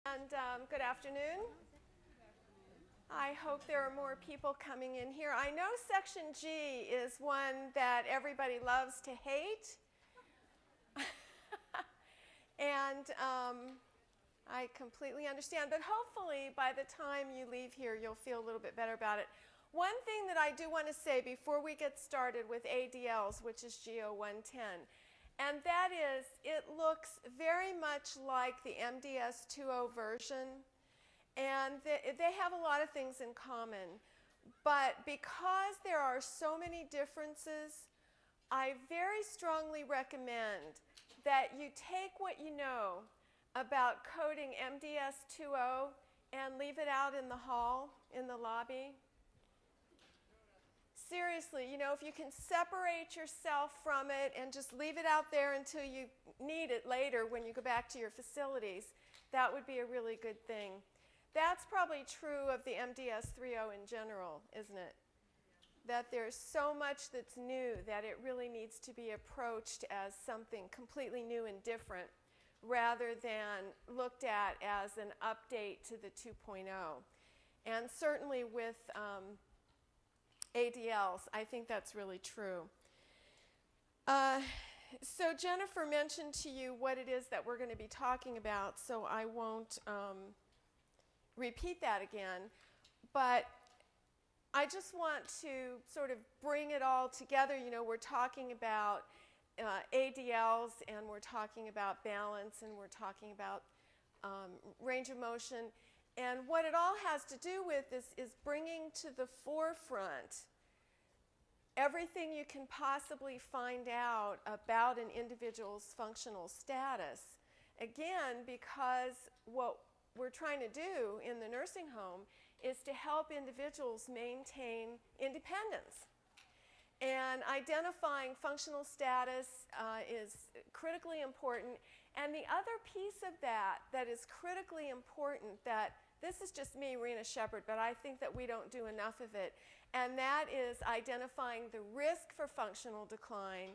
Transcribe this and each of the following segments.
And good afternoon. I hope there are more people coming in here. I know section G is one that everybody loves to hate. And I completely understand. But hopefully by the time you leave here, you'll feel a little bit better about it. One thing that I do want to say before we get started with ADLs, which is GO 110, and that is, it looks very much like the MDS 2.0 version, and they have a lot of things in common. But because there are so many differences, I very strongly recommend that you take what you know about coding MDS 2.0 and leave it out in the hall, in the lobby. Seriously, you know, if you can separate yourself from it and just leave it out there until you need it later when you go back to your facilities, that would be a really good thing. That's probably true of the MDS 3.0 in general, isn't it? That there's so much that's new that it really needs to be approached as something completely new and different rather than looked at as an update to the 2.0. And certainly with ADLs, I think that's really true. So Jennifer mentioned to you what it is that we're going to be talking about, so I won't repeat that again. But I just want to sort of bring it all together. You know, we're talking about ADLs, and we're talking about balance, and we're talking about range of motion. And what it all has to do with is bringing to the forefront everything you can possibly find out about an individual's functional status. Again, because what we're trying to do in the nursing home is to help individuals maintain independence. And identifying functional status is critically important. And the other piece of that is critically important, that this is just me, Rena Shepard, but I think that we don't do enough of it, and that is identifying the risk for functional decline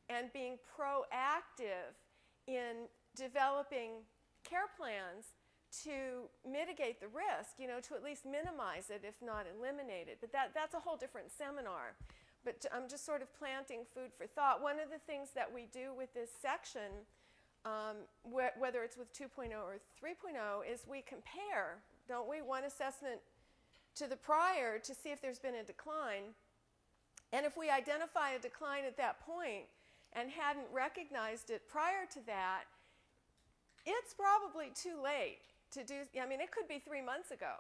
and being proactive in developing care plans to mitigate the risk, you know, to at least minimize it, if not eliminate it. But that's a whole different seminar. But I'm just sort of planting food for thought. One of the things that we do with this section, whether it's with 2.0 or 3.0, is we compare, don't we, one assessment to the prior to see if there's been a decline. And if we identify a decline at that point and hadn't recognized it prior to that, it's probably too late to do. I mean, it could be 3 months ago.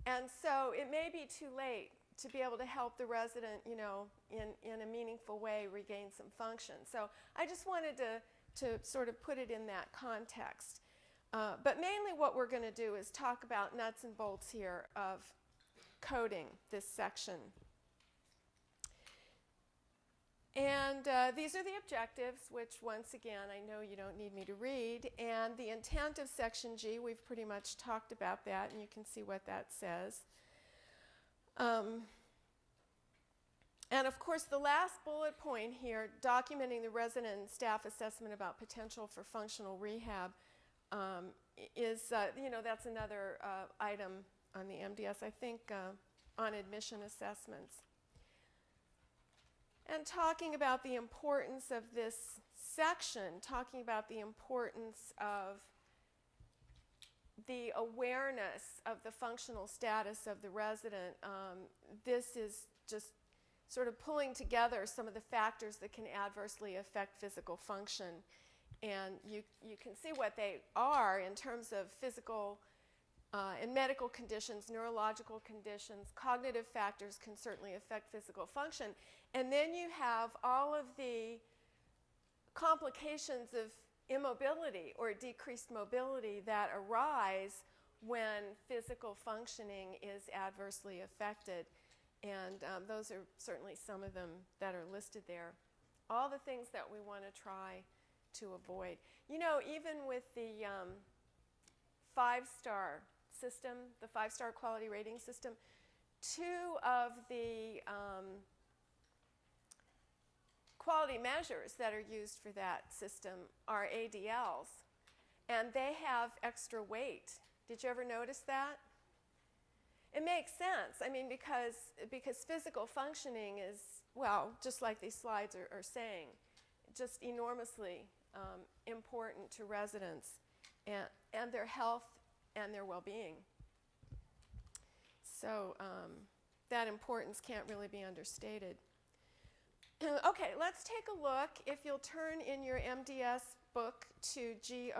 And so it may be too late to be able to help the resident, you know, in a meaningful way regain some function. So I just wanted to sort of put it in that context. But mainly what we're going to do is talk about nuts and bolts here of coding this section. And these are the objectives, which once again I know you don't need me to read. And the intent of section G, we've pretty much talked about that, and you can see what that says. And of course, the last bullet point here, documenting the resident and staff assessment about potential for functional rehab, is, you know, that's another item on the MDS, I think, on admission assessments. And talking about the importance of this section, talking about the importance of the awareness of the functional status of the resident, this is just sort of pulling together some of the factors that can adversely affect physical function. And you can see what they are in terms of physical and medical conditions, neurological conditions. Cognitive factors can certainly affect physical function. And then you have all of the complications of immobility or decreased mobility that arise when physical functioning is adversely affected. And those are certainly some of them that are listed there. All the things that we want to try to avoid. You know, even with the 5-star system, the 5-star quality rating system, 2 of the quality measures that are used for that system are ADLs. and they have extra weight. Did you ever notice that? It makes sense. I mean, because physical functioning is, well, just like these slides are saying, just enormously important to residents and their health and their well-being. So that importance can't really be understated. Okay, let's take a look. If you'll turn in your MDS book to G0110.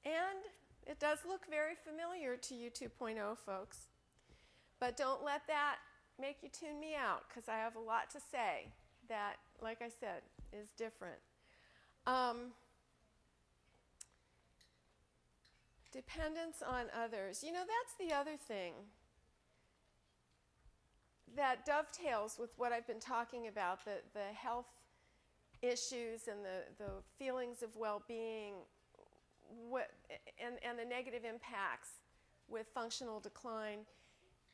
And it does look very familiar to you 2.0 folks. But don't let that make you tune me out, because I have a lot to say that, like I said, is different. Dependence on others. You know, that's the other thing that dovetails with what I've been talking about, the health issues and the feelings of well-being and the negative impacts with functional decline.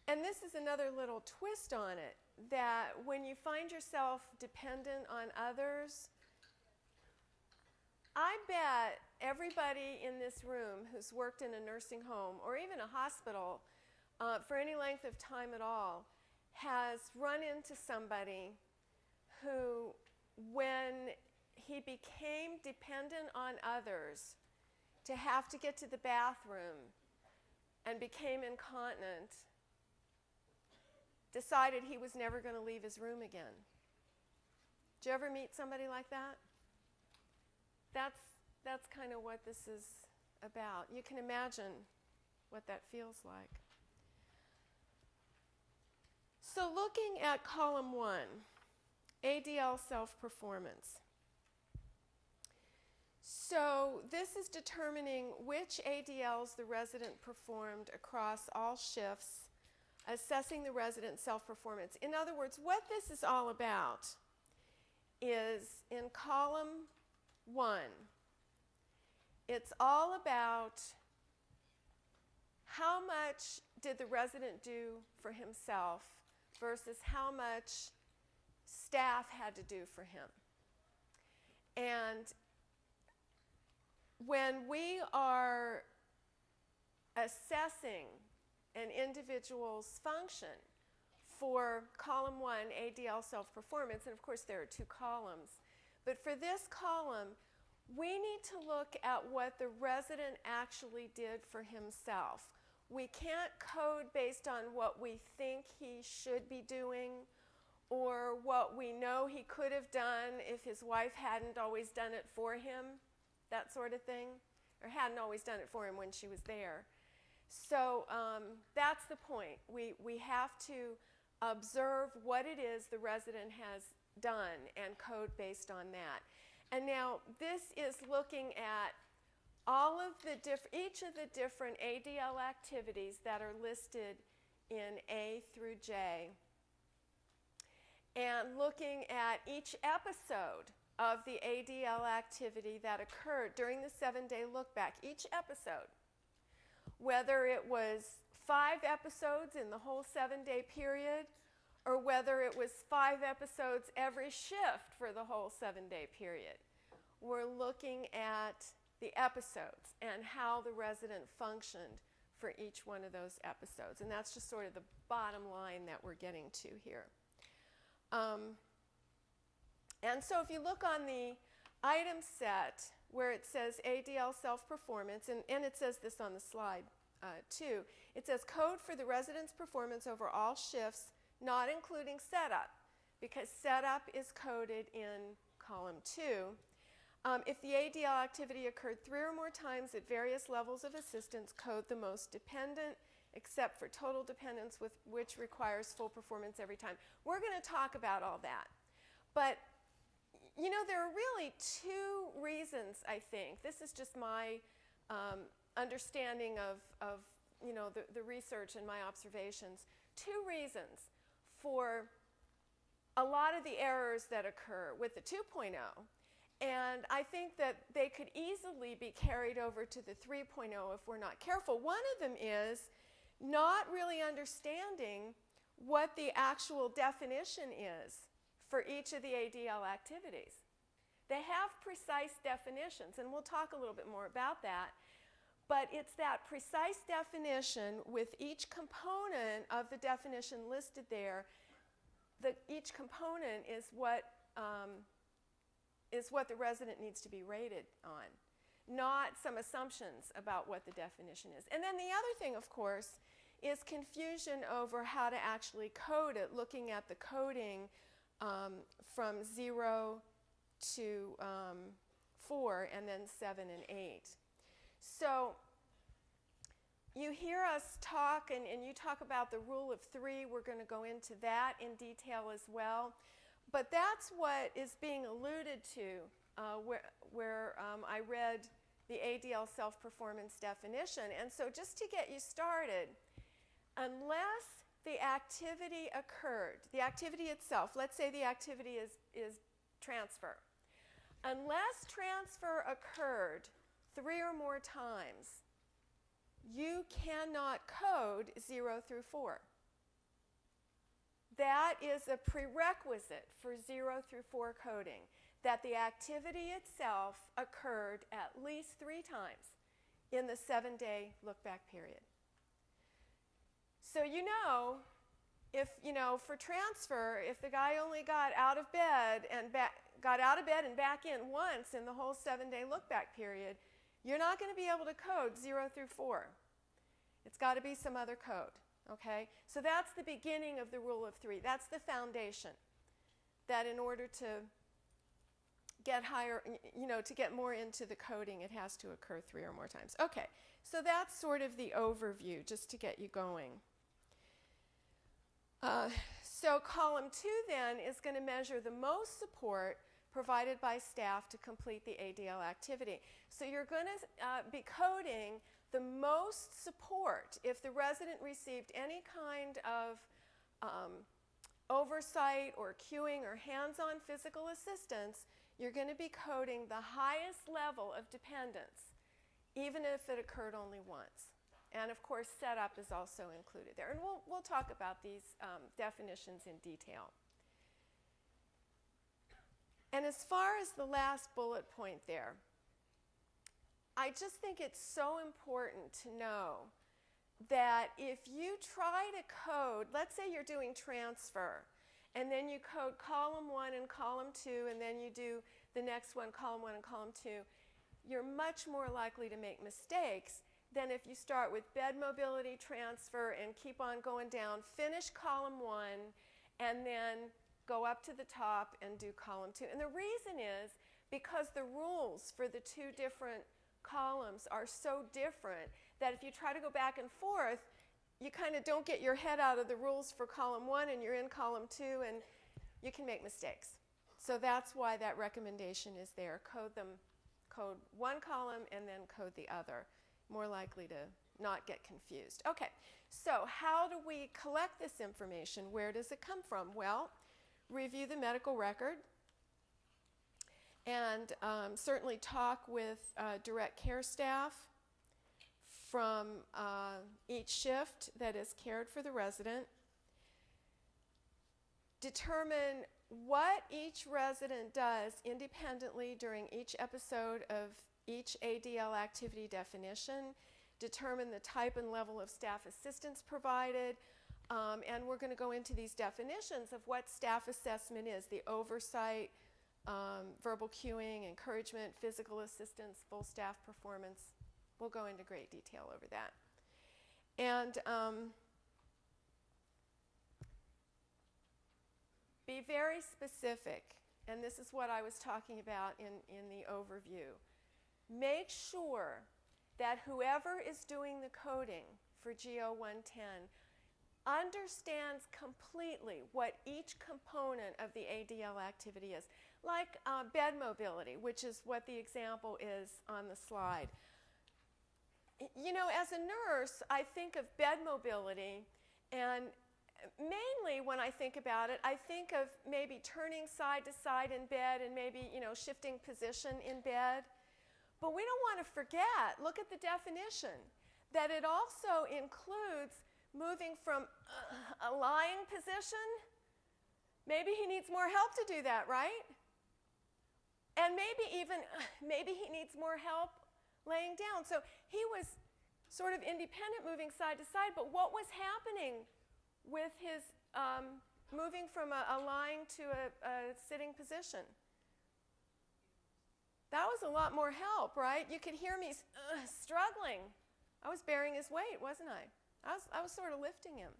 And this is another little twist on it, that when you find yourself dependent on others, I bet everybody in this room who's worked in a nursing home or even a hospital for any length of time at all has run into somebody who, when he became dependent on others to have to get to the bathroom and became incontinent, decided he was never going to leave his room again. Did you ever meet somebody like that? That's kind of what this is about. You can imagine what that feels like. So looking at column 1, ADL self-performance. So this is determining which ADLs the resident performed across all shifts, assessing the resident's self-performance. In other words, what this is all about is in column 1, it's all about how much did the resident do for himself versus how much staff had to do for him. And when we are assessing an individual's function for column 1, ADL self-performance, and of course there are 2 columns, but for this column, we need to look at what the resident actually did for himself. We can't code based on what we think he should be doing or what we know he could have done if his wife hadn't always done it for him, that sort of thing, or hadn't always done it for him when she was there. So that's the point. We have to observe what it is the resident has done and code based on that. And now this is looking at all of each of the different ADL activities that are listed in A through J, and looking at each episode of the ADL activity that occurred during the 7-day look back, each episode, whether it was 5 episodes in the whole 7-day period or whether it was 5 episodes every shift for the whole 7-day period. We're looking at the episodes and how the resident functioned for each one of those episodes. And that's just sort of the bottom line that we're getting to here. And so if you look on the item set where it says ADL self-performance, and it says this on the slide too, it says code for the resident's performance over all shifts, not including setup, because setup is coded in column 2. If the ADL activity occurred 3 or more times at various levels of assistance, code the most dependent, except for total dependence, which requires full performance every time. We're going to talk about all that. But, you know, there are really 2 reasons, I think. This is just my understanding of you know, the research and my observations. 2 reasons for a lot of the errors that occur with the 2.0. And I think that they could easily be carried over to the 3.0 if we're not careful. One of them is not really understanding what the actual definition is for each of the ADL activities. They have precise definitions, and we'll talk a little bit more about that. But it's that precise definition with each component of the definition listed there. Each component is what the resident needs to be rated on, not some assumptions about what the definition is. And then the other thing, of course, is confusion over how to actually code it, looking at the coding from 0 to 4 and then 7 and 8. So you hear us talk, and you talk about the rule of 3. We're going to go into that in detail as well. But that's what is being alluded to where I read the ADL self-performance definition. And so just to get you started, unless the activity occurred, the activity itself, let's say the activity is transfer. Unless transfer occurred 3 or more times, you cannot code 0 through 4. That is a prerequisite for 0 through 4 coding, that the activity itself occurred at least 3 times in the 7-day look-back period. So if, for transfer, if the guy only got out of bed and back in once in the whole 7-day look-back period, you're not going to be able to code 0 through 4. It's got to be some other code, okay? So that's the beginning of the rule of 3. That's the foundation, that in order to get higher, to get more into the coding, it has to occur 3 or more times. Okay, so that's sort of the overview, just to get you going. So column 2 then is going to measure the most support provided by staff to complete the ADL activity. So you're going to be coding the most support. If the resident received any kind of oversight or cueing or hands-on physical assistance, you're going to be coding the highest level of dependence, even if it occurred only once. And of course, setup is also included there. And we'll talk about these definitions in detail. And as far as the last bullet point there, I just think it's so important to know that if you try to code, let's say you're doing transfer, and then you code column 1 and column 2, and then you do the next one, column 1 and column 2, you're much more likely to make mistakes than if you start with bed mobility transfer and keep on going down, finish column 1, and then go up to the top and do column 2. And the reason is because the rules for the 2 different columns are so different that if you try to go back and forth, you kind of don't get your head out of the rules for column 1 and you're in column 2 and you can make mistakes. So that's why that recommendation is there. Code one column and then code the other. More likely to not get confused. Okay, so how do we collect this information? Where does it come from? Well, review the medical record and certainly talk with direct care staff from each shift that is cared for the resident. Determine what each resident does independently during each episode of each ADL activity definition. Determine the type and level of staff assistance provided. And we're going to go into these definitions of what staff assessment is: the oversight, verbal cueing, encouragement, physical assistance, full staff performance. We'll go into great detail over that. And be very specific, and this is what I was talking about in the overview. Make sure that whoever is doing the coding for GO 110 understands completely what each component of the ADL activity is, like bed mobility, which is what the example is on the slide. As a nurse, I think of bed mobility, and mainly when I think about it, I think of maybe turning side to side in bed and maybe, shifting position in bed. But we don't want to forget, look at the definition, that it also includes moving from a lying position Maybe he needs more help to do that, right? And maybe he needs more help laying down. So he was sort of independent, moving side to side, but what was happening with his moving from a lying to a sitting position? That was a lot more help, right? You could hear me struggling. I was bearing his weight, wasn't I? I was sort of lifting him.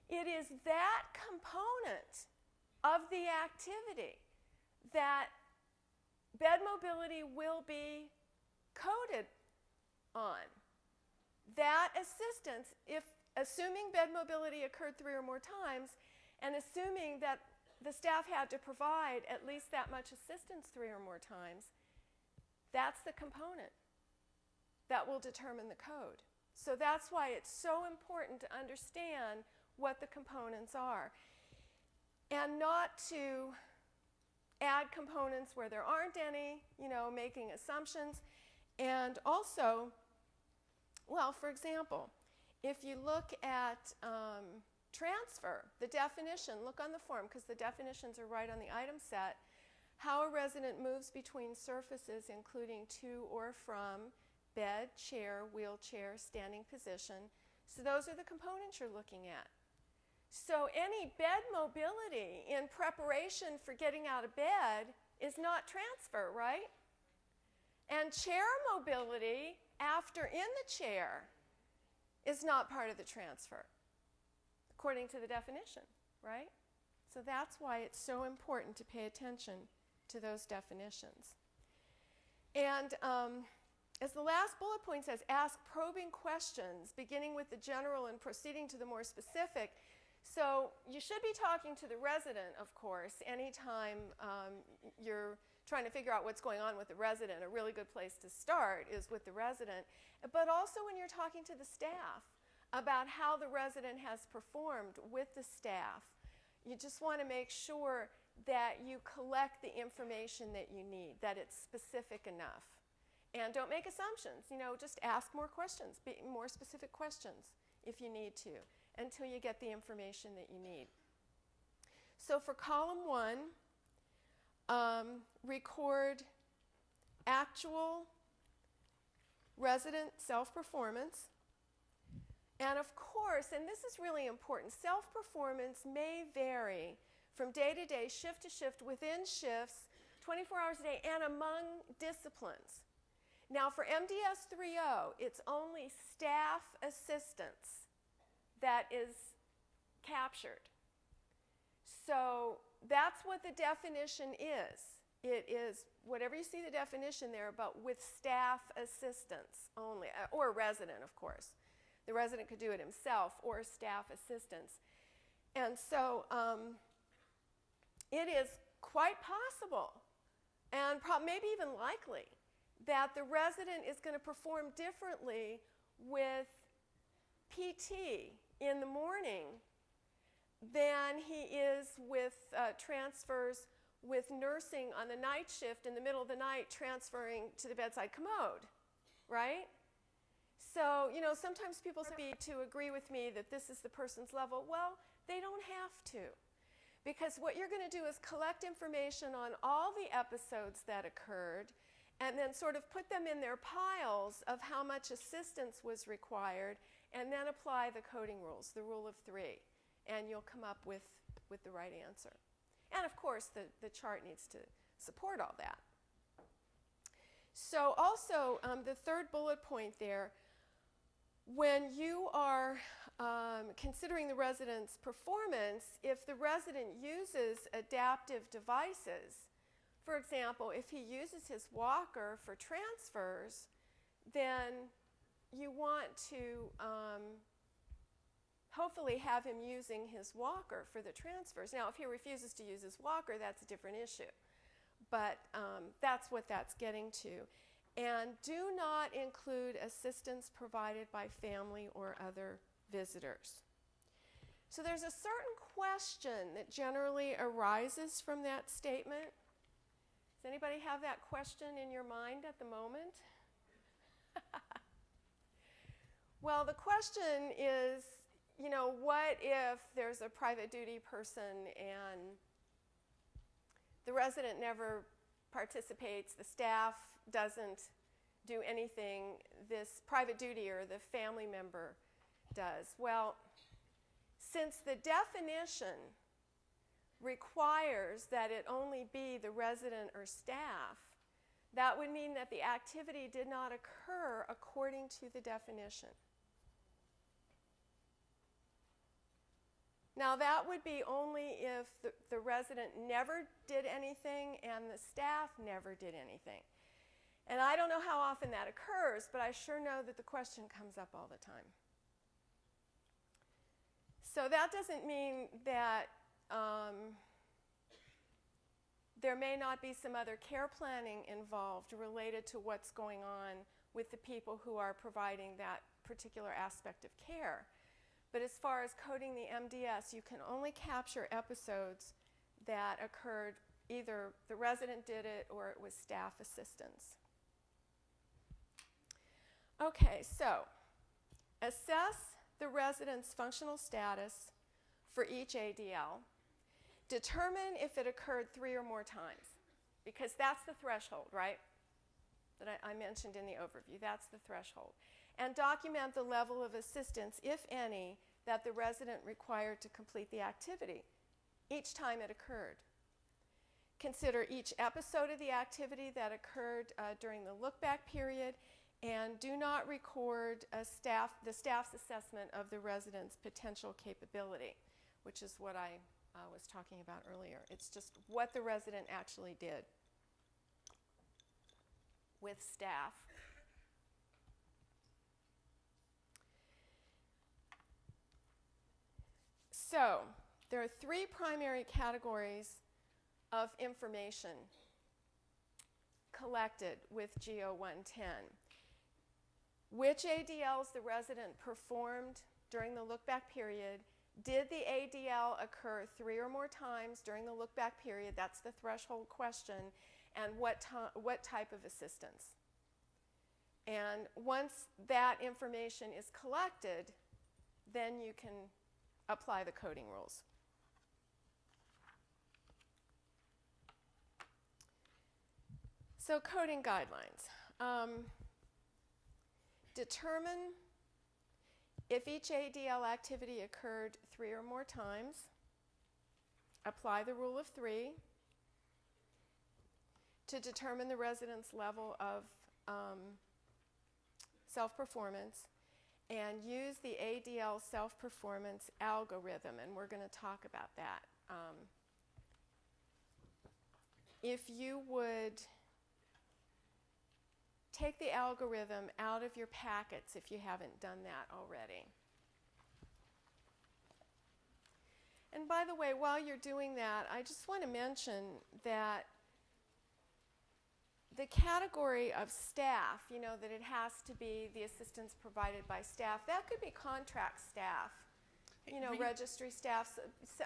It is that component of the activity that bed mobility will be coded on. That assistance, if assuming bed mobility occurred 3 or more times, and assuming that the staff had to provide at least that much assistance 3 or more times, that's the component that will determine the code. So that's why it's so important to understand what the components are, and not to add components where there aren't any, making assumptions. And also, well, for example, if you look at transfer, the definition, look on the form because the definitions are right on the item set. How a resident moves between surfaces, including to or from bed, chair, wheelchair, standing position. So those are the components you're looking at. So any bed mobility in preparation for getting out of bed is not transfer, right? And chair mobility after in the chair is not part of the transfer, according to the definition, right? So that's why it's so important to pay attention to those definitions. And as the last bullet point says, ask probing questions, beginning with the general and proceeding to the more specific. So you should be talking to the resident, of course, anytime you're trying to figure out what's going on with the resident. A really good place to start is with the resident, but also when you're talking to the staff about how the resident has performed with the staff. You just want to make sure that you collect the information that you need, that it's specific enough. And don't make assumptions, just ask more questions, more specific questions if you need to, until you get the information that you need. So for column 1, record actual resident self-performance. And of course, and this is really important, self-performance may vary from day to day, shift to shift, within shifts, 24 hours a day, and among disciplines. Now for MDS 3.0, it's only staff assistance that is captured. So that's what the definition is. It is whatever you see the definition there, but with staff assistance only, or resident, of course. The resident could do it himself, or staff assistance. And so it is quite possible, and maybe even likely, that the resident is going to perform differently with PT in the morning than he is with transfers with nursing on the night shift in the middle of the night, transferring to the bedside commode, right? So, sometimes people speak to agree with me that this is the person's level. Well, they don't have to, because what you're going to do is collect information on all the episodes that occurred and then sort of put them in their piles of how much assistance was required, and then apply the coding rules, the rule of 3, and you'll come up with the right answer. And of course, the chart needs to support all that. So also, the third bullet point there, when you are considering the resident's performance, if the resident uses adaptive devices, for example, if he uses his walker for transfers, then you want to hopefully have him using his walker for the transfers. Now, if he refuses to use his walker, that's a different issue. But that's what that's getting to. And do not include assistance provided by family or other visitors. So there's a certain question that generally arises from that statement. Does anybody have that question in your mind at the moment? Well, the question is, what if there's a private duty person and the resident never participates, the staff doesn't do anything, this private duty or the family member does. Well, since the definition requires that it only be the resident or staff, that would mean that the activity did not occur according to the definition. Now, that would be only if the resident never did anything and the staff never did anything. And I don't know how often that occurs, but I sure know that the question comes up all the time. So that doesn't mean that there may not be some other care planning involved related to what's going on with the people who are providing that particular aspect of care. But as far as coding the MDS, you can only capture episodes that occurred, either the resident did it or it was staff assistance. Okay, so assess the resident's functional status for each ADL. Determine if it occurred 3 or more times, because that's the threshold, right? That I mentioned in the overview. That's the threshold. And document the level of assistance, if any, that the resident required to complete the activity each time it occurred. Consider each episode of the activity that occurred during the look-back period, and do not record the staff's assessment of the resident's potential capability, which is what I was talking about earlier. It's just what the resident actually did with staff. So, there are 3 primary categories of information collected with GO 110. Which ADLs the resident performed during the look-back period? Did the ADL occur 3 or more times during the look-back period? That's the threshold question. And what type of assistance? And once that information is collected, then you can apply the coding rules. So coding guidelines. Determine if each ADL activity occurred 3 or more times. Apply the rule of 3 to determine the resident's level of self-performance, and use the ADL self-performance algorithm, and we're going to talk about that. If you would take the algorithm out of your packets if you haven't done that already. And by the way, while you're doing that, I just want to mention that the category of staff, you know, that it has to be the assistance provided by staff, that could be contract staff, you know, registry staff.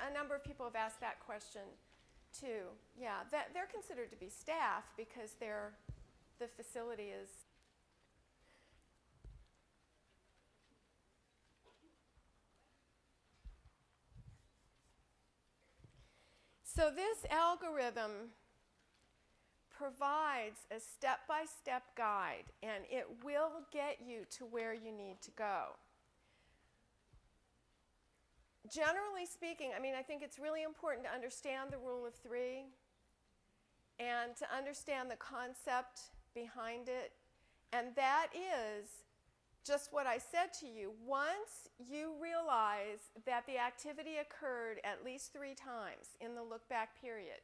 A number of people have asked that question too. Yeah, they're considered to be staff because the facility is. So this algorithm provides a step-by-step guide, and it will get you to where you need to go. Generally speaking, I mean, I think it's really important to understand the rule of 3 and to understand the concept behind it, and that is just what I said to you. Once you realize that the activity occurred at least 3 times in the look-back period,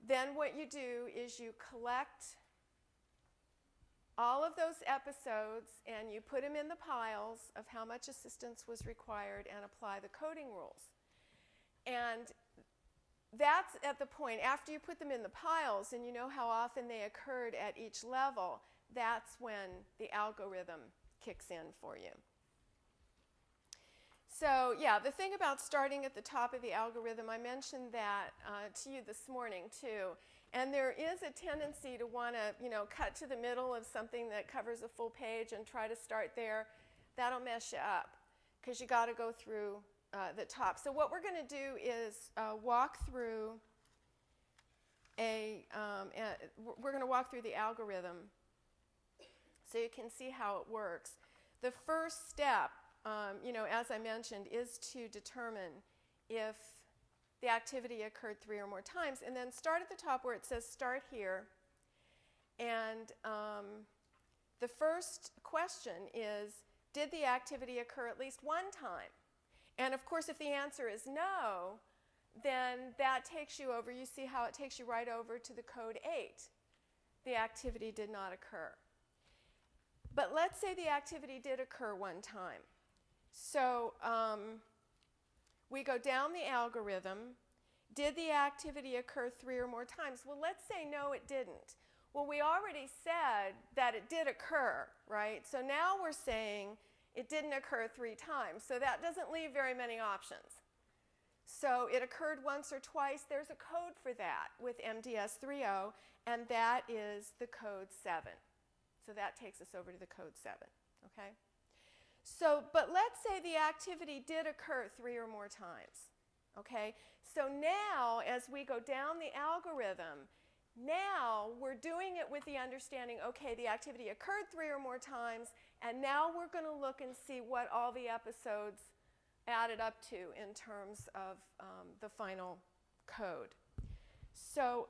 then what you do is you collect all of those episodes and you put them in the piles of how much assistance was required and apply the coding rules. And that's at the point, after you put them in the piles and you know how often they occurred at each level, that's when the algorithm kicks in for you. So yeah, the thing about starting at the top of the algorithm, I mentioned that to you this morning too. And there is a tendency to want to, you know, cut to the middle of something that covers a full page and try to start there. That'll mess you up because you got to go through the top. So what we're going to do is walk through we're going to walk through the algorithm so you can see how it works. The first step, as I mentioned, is to determine if the activity occurred 3 or more times, and then start at the top where it says start here. And the first question is, did the activity occur at least one time? And of course, if the answer is no, then that takes you over. You see how it takes you right over to the code 8. The activity did not occur. But let's say the activity did occur one time. So we go down the algorithm. Did the activity occur 3 or more times? Well, let's say no, it didn't. Well, we already said that it did occur, right? So now we're saying it didn't occur 3 times. So that doesn't leave very many options. So it occurred once or twice. There's a code for that with MDS 3.0, and that is the code 7. So that takes us over to the code 7, okay? So, but let's say the activity did occur 3 or more times, okay? So now, as we go down the algorithm, now we're doing it with the understanding, okay, the activity occurred 3 or more times, and now we're going to look and see what all the episodes added up to in terms of the final code. So,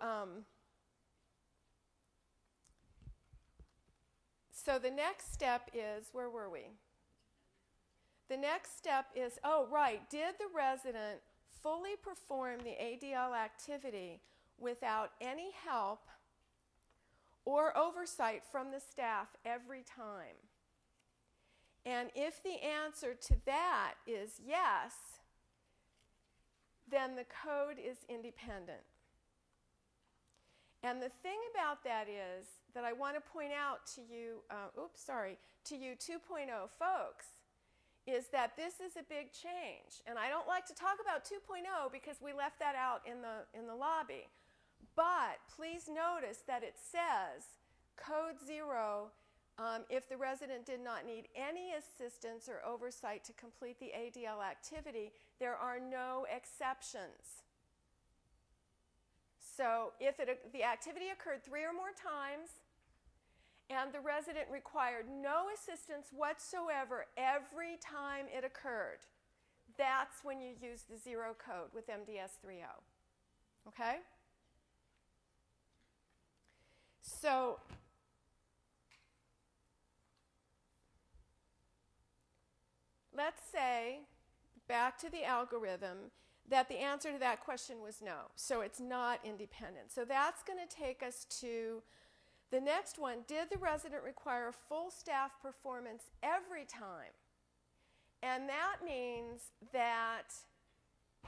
so the next step is, where were we? The next step is, oh, right, did the resident fully perform the ADL activity without any help or oversight from the staff every time? And if the answer to that is yes, then the code is independent. And the thing about that is that I want to point out to you, to you 2.0 folks, is that this is a big change. And I don't like to talk about 2.0 because we left that out in the lobby. But please notice that it says code 0, if the resident did not need any assistance or oversight to complete the ADL activity, there are no exceptions. So if the activity occurred 3 or more times and the resident required no assistance whatsoever every time it occurred, that's when you use the 0 code with MDS 3.0. Okay? So let's say, back to the algorithm, that the answer to that question was no. So it's not independent. So that's going to take us to the next one. Did the resident require full staff performance every time? And that means that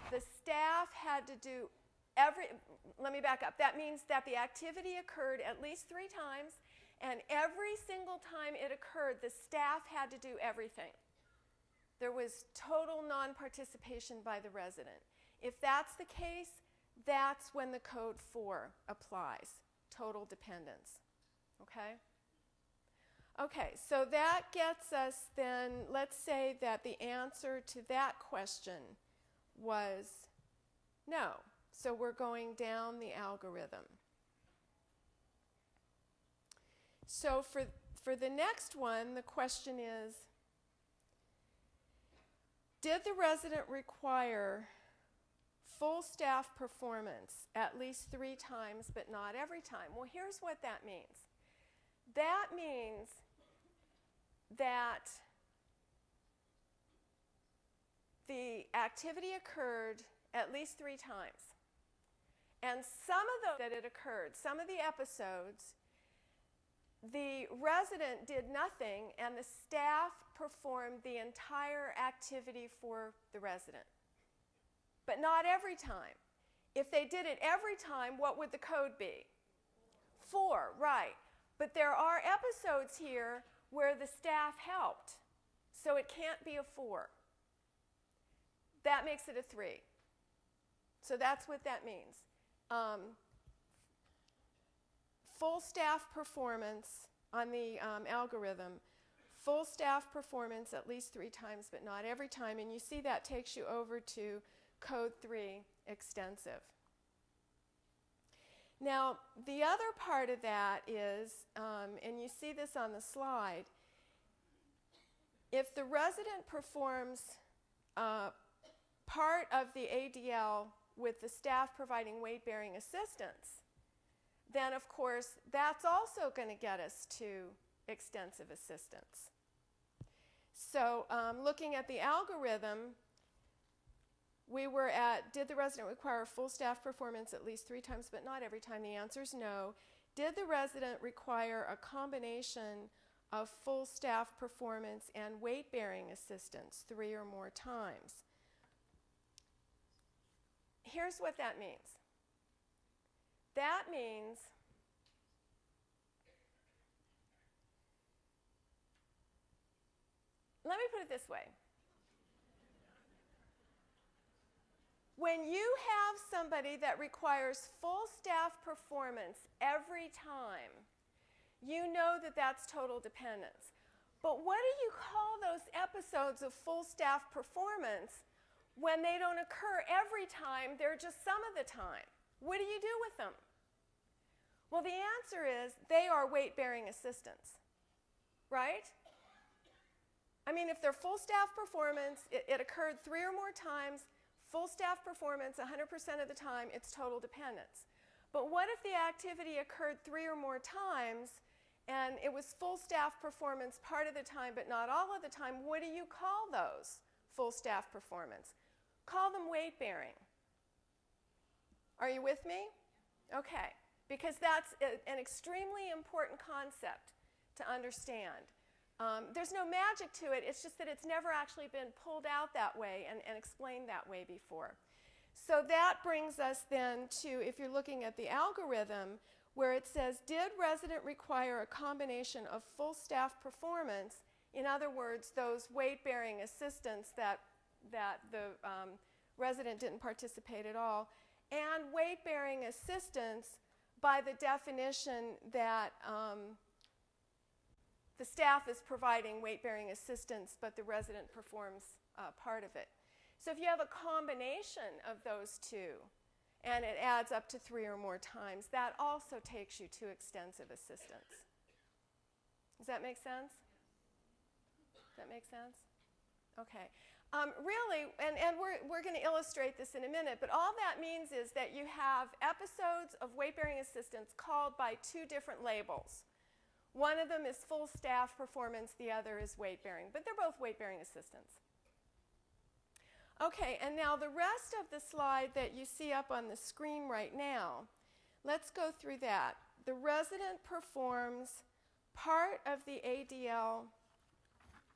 the staff had to do let me back up. That means that the activity occurred at least 3 times, and every single time it occurred, the staff had to do everything. There was total non-participation by the resident. If that's the case, that's when the code 4 applies, total dependence. Okay? Okay, so that gets us then, let's say that the answer to that question was no. So we're going down the algorithm. So for the next one, the question is, did the resident require full staff performance at least 3 times, but not every time? Well, here's what that means. That means that the activity occurred at least 3 times. And some of those that it occurred, some of the episodes, the resident did nothing and the staff performed the entire activity for the resident. But not every time. If they did it every time, what would the code be? 4, right. But there are episodes here where the staff helped. So it can't be a 4. That makes it a 3. So that's what that means. Full staff performance on the algorithm, full staff performance at least 3 times, but not every time. And you see that takes you over to code 3, extensive. Now, the other part of that is, and you see this on the slide, if the resident performs part of the ADL with the staff providing weight-bearing assistance, then of course that's also going to get us to extensive assistance. So looking at the algorithm, we were at, did the resident require full staff performance at least 3 times, but not every time? The answer is no. Did the resident require a combination of full staff performance and weight-bearing assistance 3 or more times? Here's what that means. That means let me put it this way. When you have somebody that requires full staff performance every time, you know that that's total dependence. But what do you call those episodes of full staff performance when they don't occur every time, they're just some of the time? What do you do with them? Well, the answer is they are weight-bearing assistance, right? I mean, if they're full staff performance, it occurred 3 or more times, full staff performance 100% of the time, it's total dependence. But what if the activity occurred 3 or more times and it was full staff performance part of the time but not all of the time? What do you call those full staff performance? Call them weight-bearing. Are you with me? Okay, because that's an extremely important concept to understand. There's no magic to it, it's just that it's never actually been pulled out that way and explained that way before. So that brings us then to, if you're looking at the algorithm, where it says, did resident require a combination of full staff performance, in other words, those weight-bearing assistants that the resident didn't participate at all, and weight-bearing assistance by the definition that the staff is providing weight-bearing assistance, but the resident performs part of it. So if you have a combination of those two, and it adds up to 3 or more times, that also takes you to extensive assistance. Does that make sense? Does that make sense? Okay. Really, and we're going to illustrate this in a minute, but all that means is that you have episodes of weight-bearing assistance called by 2 different labels. One of them is full staff performance, the other is weight-bearing, but they're both weight-bearing assistance. Okay, and now the rest of the slide that you see up on the screen right now, let's go through that. The resident performs part of the ADL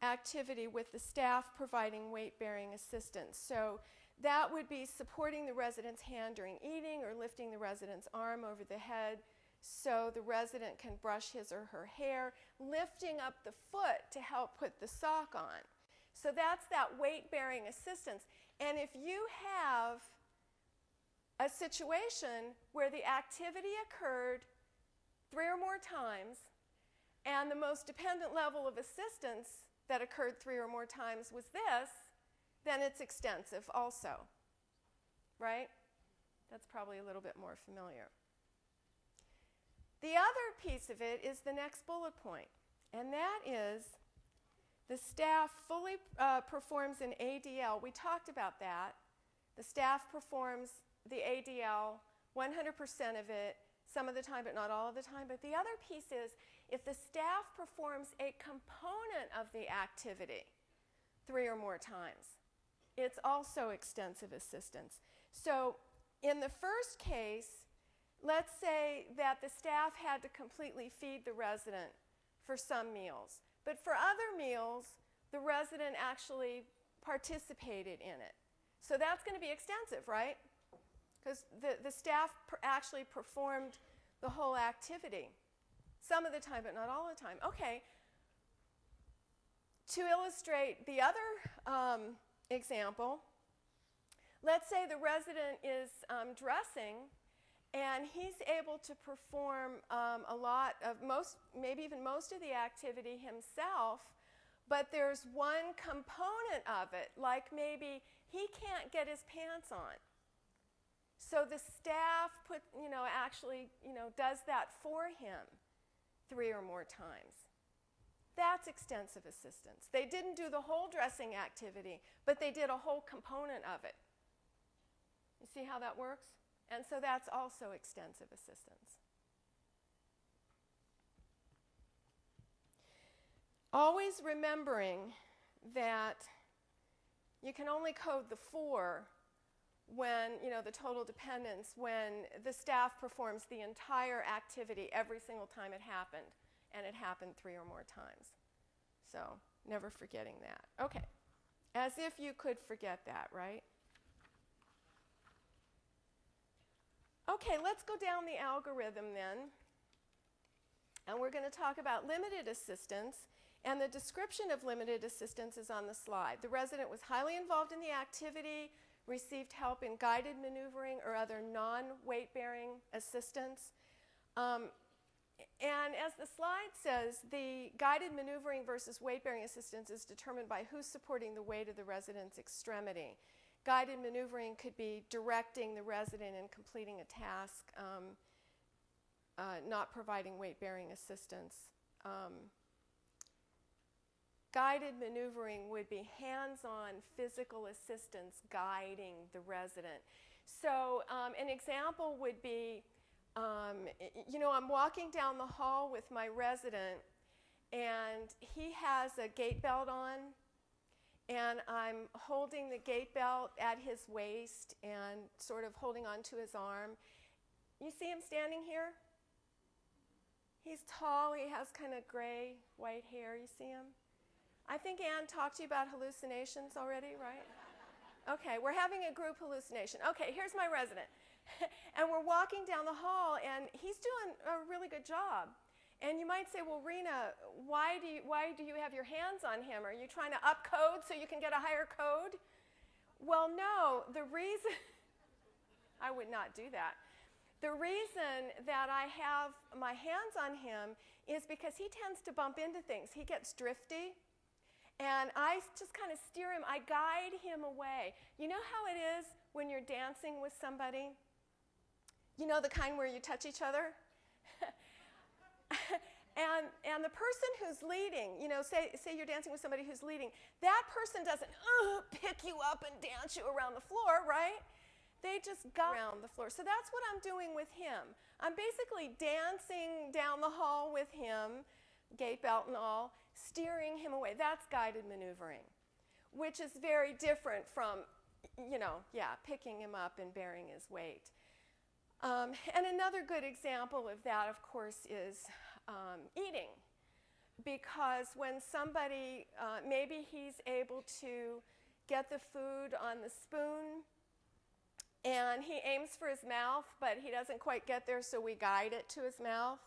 activity with the staff providing weight-bearing assistance. So that would be supporting the resident's hand during eating or lifting the resident's arm over the head so the resident can brush his or her hair, lifting up the foot to help put the sock on. So that's that weight-bearing assistance. And if you have a situation where the activity occurred 3 or more times and the most dependent level of assistance that occurred 3 or more times was this, then it's extensive also, right? That's probably a little bit more familiar. The other piece of it is the next bullet point, and that is the staff fully performs an ADL. We talked about that. The staff performs the ADL, 100% of it, some of the time but not all of the time. But the other piece is if the staff performs a component of the activity 3 or more times, it's also extensive assistance. So in the first case, let's say that the staff had to completely feed the resident for some meals. But for other meals, the resident actually participated in it. So that's going to be extensive, right? Because the staff actually performed the whole activity. Some of the time, but not all the time. Okay. To illustrate the other example, let's say the resident is dressing and he's able to perform a lot of maybe even most of the activity himself, but there's one component of it, like maybe he can't get his pants on. So the staff actually does that for him 3 or more times. That's extensive assistance. They didn't do the whole dressing activity, but they did a whole component of it. You see how that works? And so that's also extensive assistance. Always remembering that you can only code the 4 when, the total dependence, when the staff performs the entire activity every single time it happened, and it happened 3 or more times. So never forgetting that. Okay, as if you could forget that, right? Okay, let's go down the algorithm then, and we're going to talk about limited assistance, and the description of limited assistance is on the slide. The resident was highly involved in the activity, received help in guided maneuvering or other non-weight-bearing assistance. And as the slide says, the guided maneuvering versus weight-bearing assistance is determined by who's supporting the weight of the resident's extremity. Guided maneuvering could be directing the resident in completing a task, not providing weight-bearing assistance. Guided maneuvering would be hands-on physical assistance guiding the resident. So an example would be, I'm walking down the hall with my resident, and he has a gait belt on, and I'm holding the gait belt at his waist and sort of holding onto his arm. You see him standing here? He's tall. He has kind of gray, white hair. You see him? I think Ann talked to you about hallucinations already, right? Okay, we're having a group hallucination. Okay, here's my resident. And we're walking down the hall, and he's doing a really good job. And you might say, well, Rena, why do you have your hands on him? Are you trying to up code so you can get a higher code? Well, no, the reason, I would not do that. The reason that I have my hands on him is because he tends to bump into things. He gets drifty. And I just kind of steer him. I guide him away. You know how it is when you're dancing with somebody? You know, the kind where you touch each other? and the person who's leading, say you're dancing with somebody who's leading, that person doesn't pick you up and dance you around the floor, right? They just go around the floor. So that's what I'm doing with him. I'm basically dancing down the hall with him, gait belt and all, steering him away. That's guided maneuvering, which is very different from, picking him up and bearing his weight. And another good example of that, of course, is eating. Because when somebody, maybe he's able to get the food on the spoon, and he aims for his mouth, but he doesn't quite get there, so we guide it to his mouth.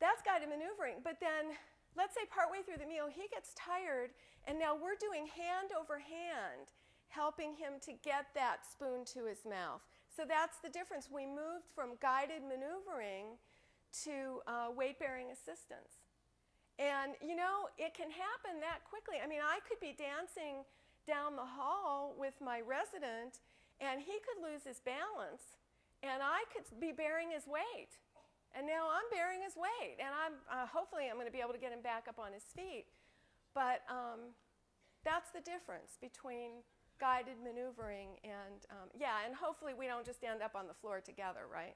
That's guided maneuvering. But then, let's say partway through the meal, he gets tired, and now we're doing hand over hand, helping him to get that spoon to his mouth. So that's the difference. We moved from guided maneuvering to weight-bearing assistance. And, it can happen that quickly. I mean, I could be dancing down the hall with my resident, and he could lose his balance, and I could be bearing his weight. And now I'm bearing his weight, and hopefully I'm going to be able to get him back up on his feet. But that's the difference between guided maneuvering and, and hopefully we don't just end up on the floor together, right?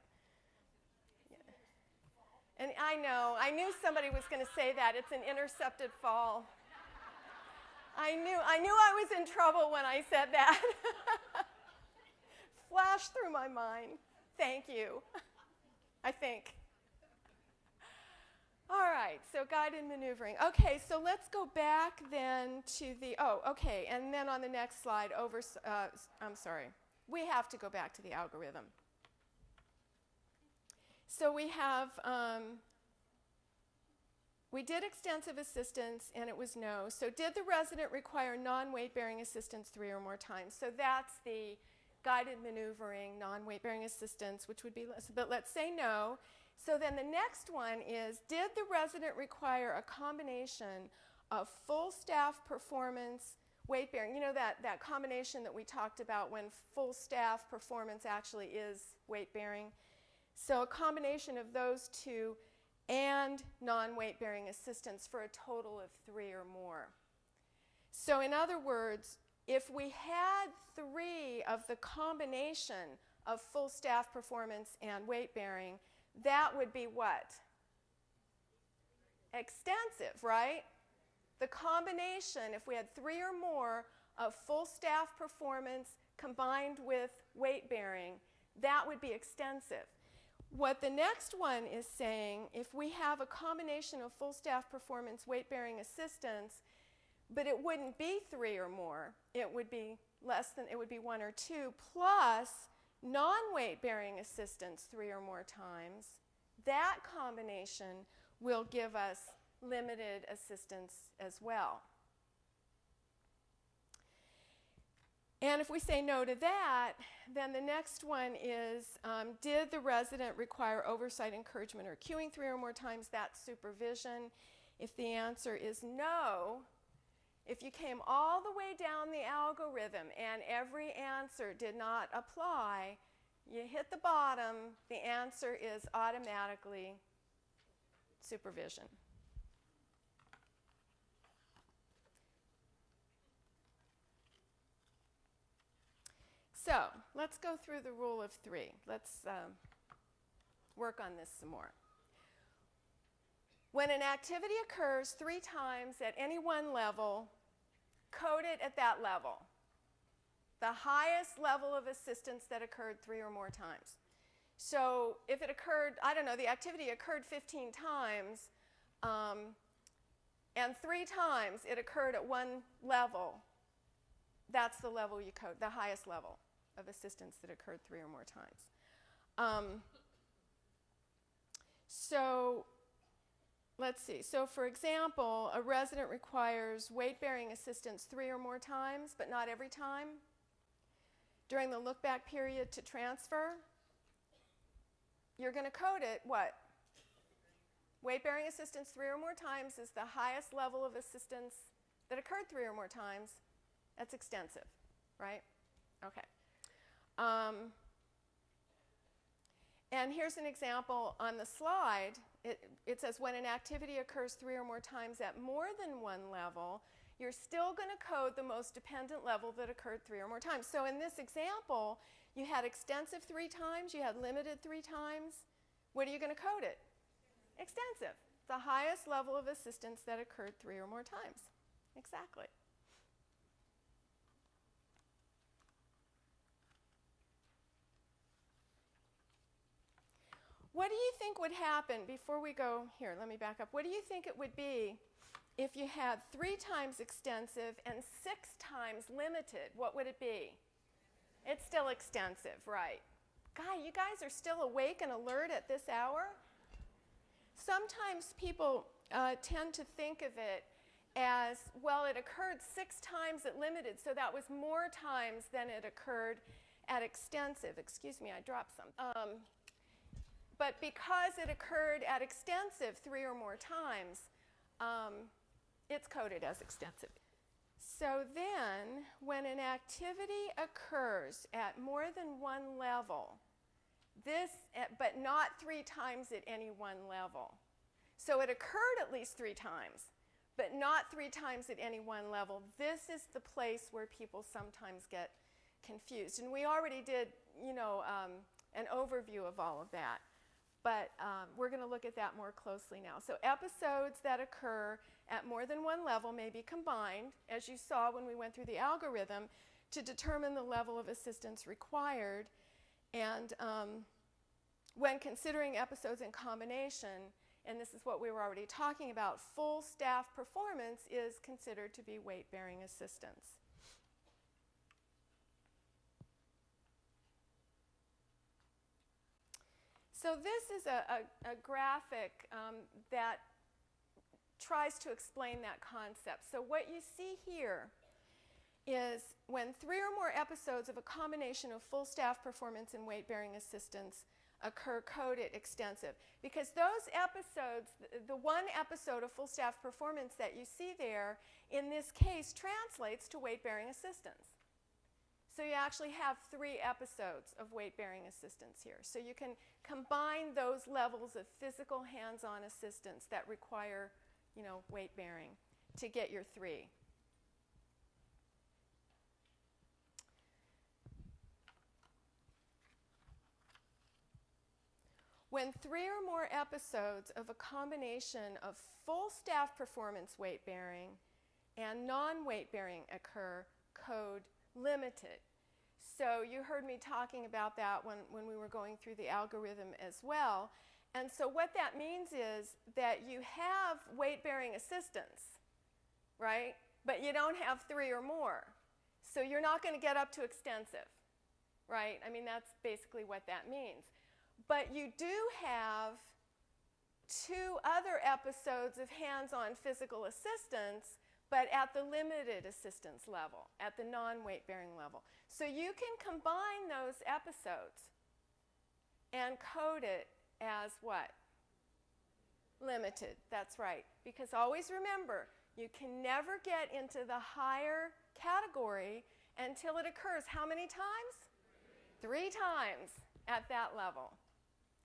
Yeah. And I knew somebody was going to say that. It's an intercepted fall. I knew I was in trouble when I said that. Flashed through my mind. Thank you, I think. All right, so guided maneuvering. Okay, so let's go back then to and then on the next slide, we have to go back to the algorithm. So we have, we did extensive assistance, and it was no. So did the resident require non-weight-bearing assistance 3 or more times? So that's the guided maneuvering, non-weight-bearing assistance, which would be less, but let's say no. So then the next one is, did the resident require a combination of full staff performance weight bearing. You know that combination that we talked about when full staff performance actually is weight bearing? So a combination of those two and non-weight bearing assistance for a total of 3 or more. So in other words, if we had 3 of the combination of full staff performance and weight bearing, that would be what? Extensive, right? The combination, if we had 3 or more of full staff performance combined with weight bearing, that would be extensive. What the next one is saying, if we have a combination of full staff performance, weight bearing assistance, but it wouldn't be 3 or more, it would be less than, it would be 1 or 2, plus non-weight bearing assistance 3 or more times, that combination will give us limited assistance as well. And if we say no to that, then the next one is, did the resident require oversight, encouragement, or cueing 3 or more times? That's supervision. If the answer is no, if you came all the way down the algorithm and every answer did not apply, you hit the bottom, the answer is automatically supervision. So let's go through the rule of 3. Let's work on this some more. When an activity occurs 3 times at any one level, code it at that level. The highest level of assistance that occurred 3 or more times. So if it occurred, I don't know, the activity occurred 15 times, and 3 times it occurred at one level, that's the level you code, the highest level of assistance that occurred 3 or more times. So let's see. So for example, a resident requires weight-bearing assistance 3 or more times, but not every time. During the look-back period to transfer, you're going to code it, what? Weight-bearing assistance 3 or more times is the highest level of assistance that occurred 3 or more times. That's extensive, right? Okay. And here's an example on the slide. It says when an activity occurs 3 or more times at more than one level, you're still going to code the most dependent level that occurred 3 or more times. So in this example, you had extensive 3 times, you had limited 3 times. What are you going to code it? Extensive. The highest level of assistance that occurred 3 or more times. Exactly. What do you think would happen before we go here? Let me back up. What do you think it would be if you had 3 times extensive and 6 times limited? What would it be? It's still extensive, right? You guys are still awake and alert at this hour? Sometimes people tend to think of it as, well, it occurred 6 times at limited, so that was more times than it occurred at extensive. Excuse me, I dropped some. But because it occurred at extensive 3 or more times, it's coded as extensive. So then, when an activity occurs at more than one level, but not 3 times at any one level. So it occurred at least 3 times, but not 3 times at any one level. This is the place where people sometimes get confused. And we already did, an overview of all of that. But we're going to look at that more closely now. So episodes that occur at more than one level may be combined, as you saw when we went through the algorithm, to determine the level of assistance required. And when considering episodes in combination, and this is what we were already talking about, full staff performance is considered to be weight-bearing assistance. So this is a graphic that tries to explain that concept. So what you see here is when 3 or more episodes of a combination of full staff performance and weight-bearing assistance occur coded extensive. Because those episodes, the one episode of full staff performance that you see there, in this case, translates to weight-bearing assistance. So you actually have 3 episodes of weight-bearing assistance here. So you can combine those levels of physical hands-on assistance that require, weight-bearing to get your 3. When 3 or more episodes of a combination of full staff performance weight-bearing and non-weight-bearing occur, code limited. So you heard me talking about that when we were going through the algorithm as well. And so what that means is that you have weight-bearing assistance, right? But you don't have 3 or more. So you're not going to get up to extensive, right? I mean, that's basically what that means. But you do have 2 other episodes of hands-on physical assistance, but at the limited assistance level, at the non-weight-bearing level. So you can combine those episodes and code it as what? Limited, that's right. Because always remember, you can never get into the higher category until it occurs how many times? 3 times at that level.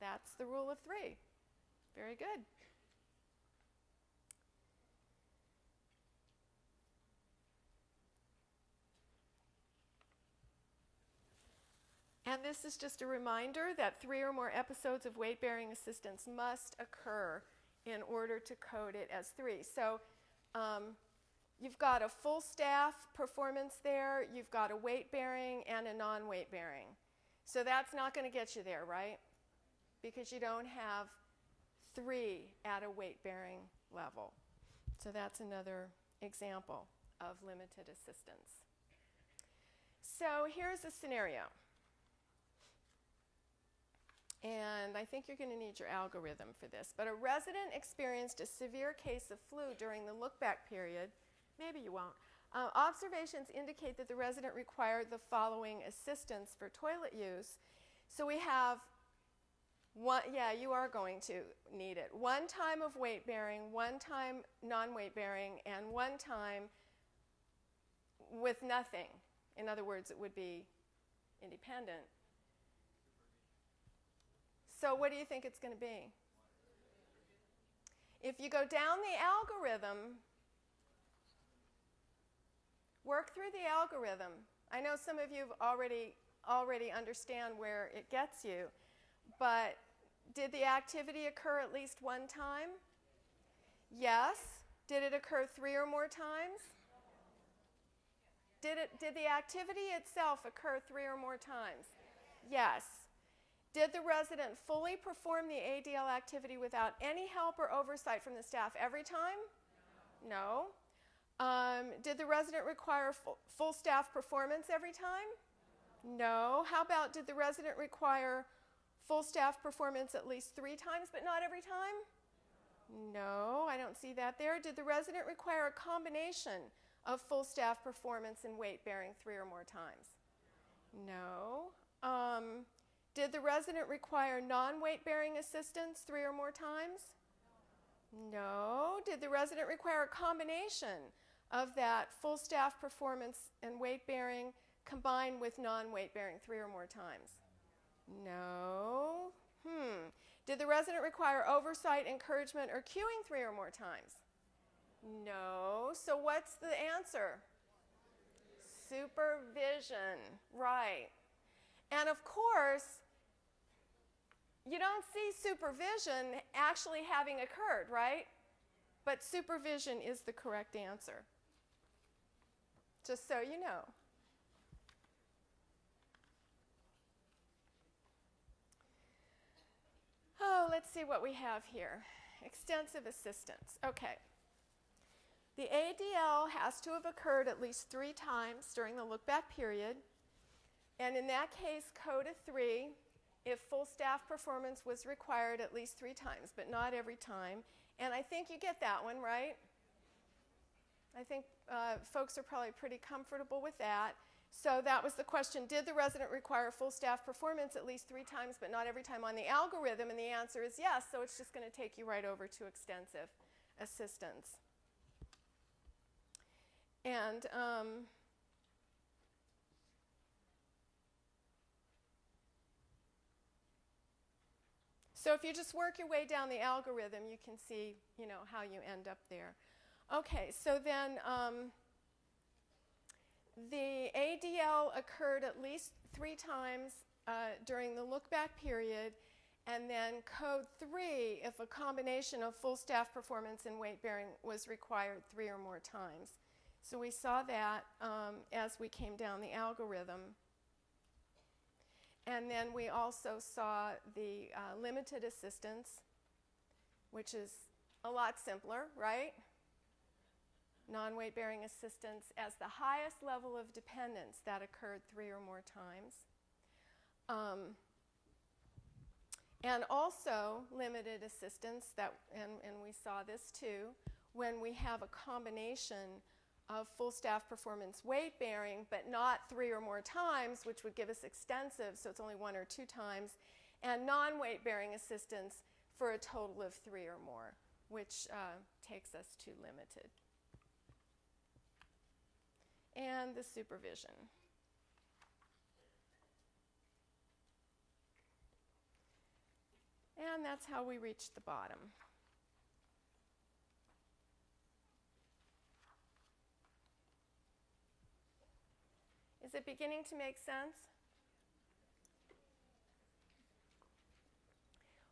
That's the rule of 3. Very good. And this is just a reminder that 3 or more episodes of weight-bearing assistance must occur in order to code it as 3. So you've got a full staff performance there, you've got a weight-bearing and a non-weight-bearing. So that's not going to get you there, right? Because you don't have 3 at a weight-bearing level. So that's another example of limited assistance. So here's a scenario. And I think you're going to need your algorithm for this. But a resident experienced a severe case of flu during the look-back period. Maybe you won't. Observations indicate that the resident required the following assistance for toilet use. So we have you are going to need it. 1 time of weight bearing, 1 time non-weight bearing, and 1 time with nothing. In other words, it would be independent. So what do you think it's going to be? If you go down the algorithm, work through the algorithm. I know some of you already understand where it gets you. But did the activity occur at least 1 time? Yes. Did it occur 3 or more times? Did the activity itself occur 3 or more times? Yes. Did the resident fully perform the ADL activity without any help or oversight from the staff every time? No. Did the resident require full staff performance every time? No. How about did the resident require full staff performance at least 3 times, but not every time? No, I don't see that there. Did the resident require a combination of full staff performance and weight bearing 3 or more times? No. Did the resident require non-weight bearing assistance 3 or more times? No. Did the resident require a combination of that full staff performance and weight bearing combined with non-weight bearing 3 or more times? No. Did the resident require oversight, encouragement, or cueing 3 or more times? No. So what's the answer? Supervision. Right. And of course, you don't see supervision actually having occurred, right? But supervision is the correct answer. Just so you know. Oh, let's see what we have here. Extensive assistance. Okay. The ADL has to have occurred at least 3 times during the look-back period. And in that case, code a 3 if full staff performance was required at least 3 times, but not every time. And I think you get that one, right? I think folks are probably pretty comfortable with that. So that was the question, did the resident require full staff performance at least 3 times but not every time on the algorithm? And the answer is yes, so it's just going to take you right over to extensive assistance. And so if you just work your way down the algorithm, you can see, how you end up there. Okay, so then the ADL occurred at least 3 times during the look-back period, and then code 3 if a combination of full staff performance and weight bearing was required 3 or more times. So we saw that as we came down the algorithm. And then we also saw the limited assistance, which is a lot simpler, right? Non-weight bearing assistance as the highest level of dependence that occurred 3 or more times. And also limited assistance, and we saw this too, when we have a combination of full staff performance weight bearing, but not 3 or more times, which would give us extensive, so it's only 1 or 2 times, and non-weight bearing assistance for a total of 3 or more, which takes us to limited. And the supervision. And that's how we reach the bottom. Is it beginning to make sense?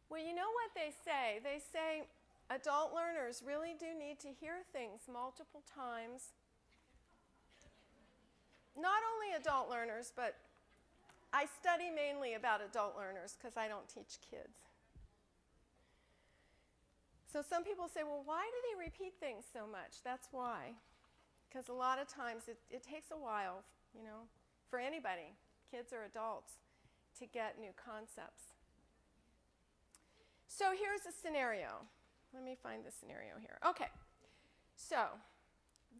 Well, you know what they say? They say adult learners really do need to hear things multiple times. Not only adult learners, but I study mainly about adult learners because I don't teach kids. So some people say, well, why do they repeat things so much? That's why. Because a lot of times it takes a while, for anybody, kids or adults, to get new concepts. So here's a scenario. Let me find the scenario here. Okay, so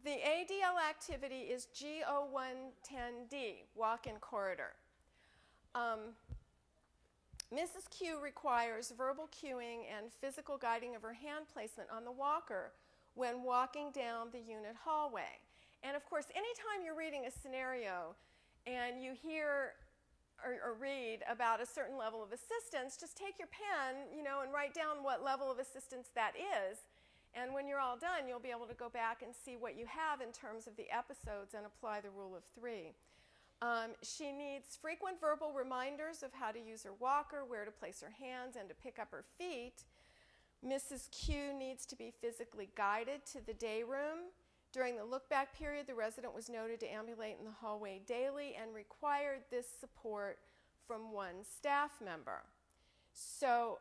the ADL activity is G0110D, walk-in corridor. Mrs. Q requires verbal cueing and physical guiding of her hand placement on the walker when walking down the unit hallway. And of course, anytime you're reading a scenario and you hear or read about a certain level of assistance, just take your pen, and write down what level of assistance that is. And when you're all done, you'll be able to go back and see what you have in terms of the episodes and apply the rule of 3. She needs frequent verbal reminders of how to use her walker, where to place her hands, and to pick up her feet. Mrs. Q needs to be physically guided to the day room. During the look-back period, the resident was noted to ambulate in the hallway daily and required this support from one staff member. So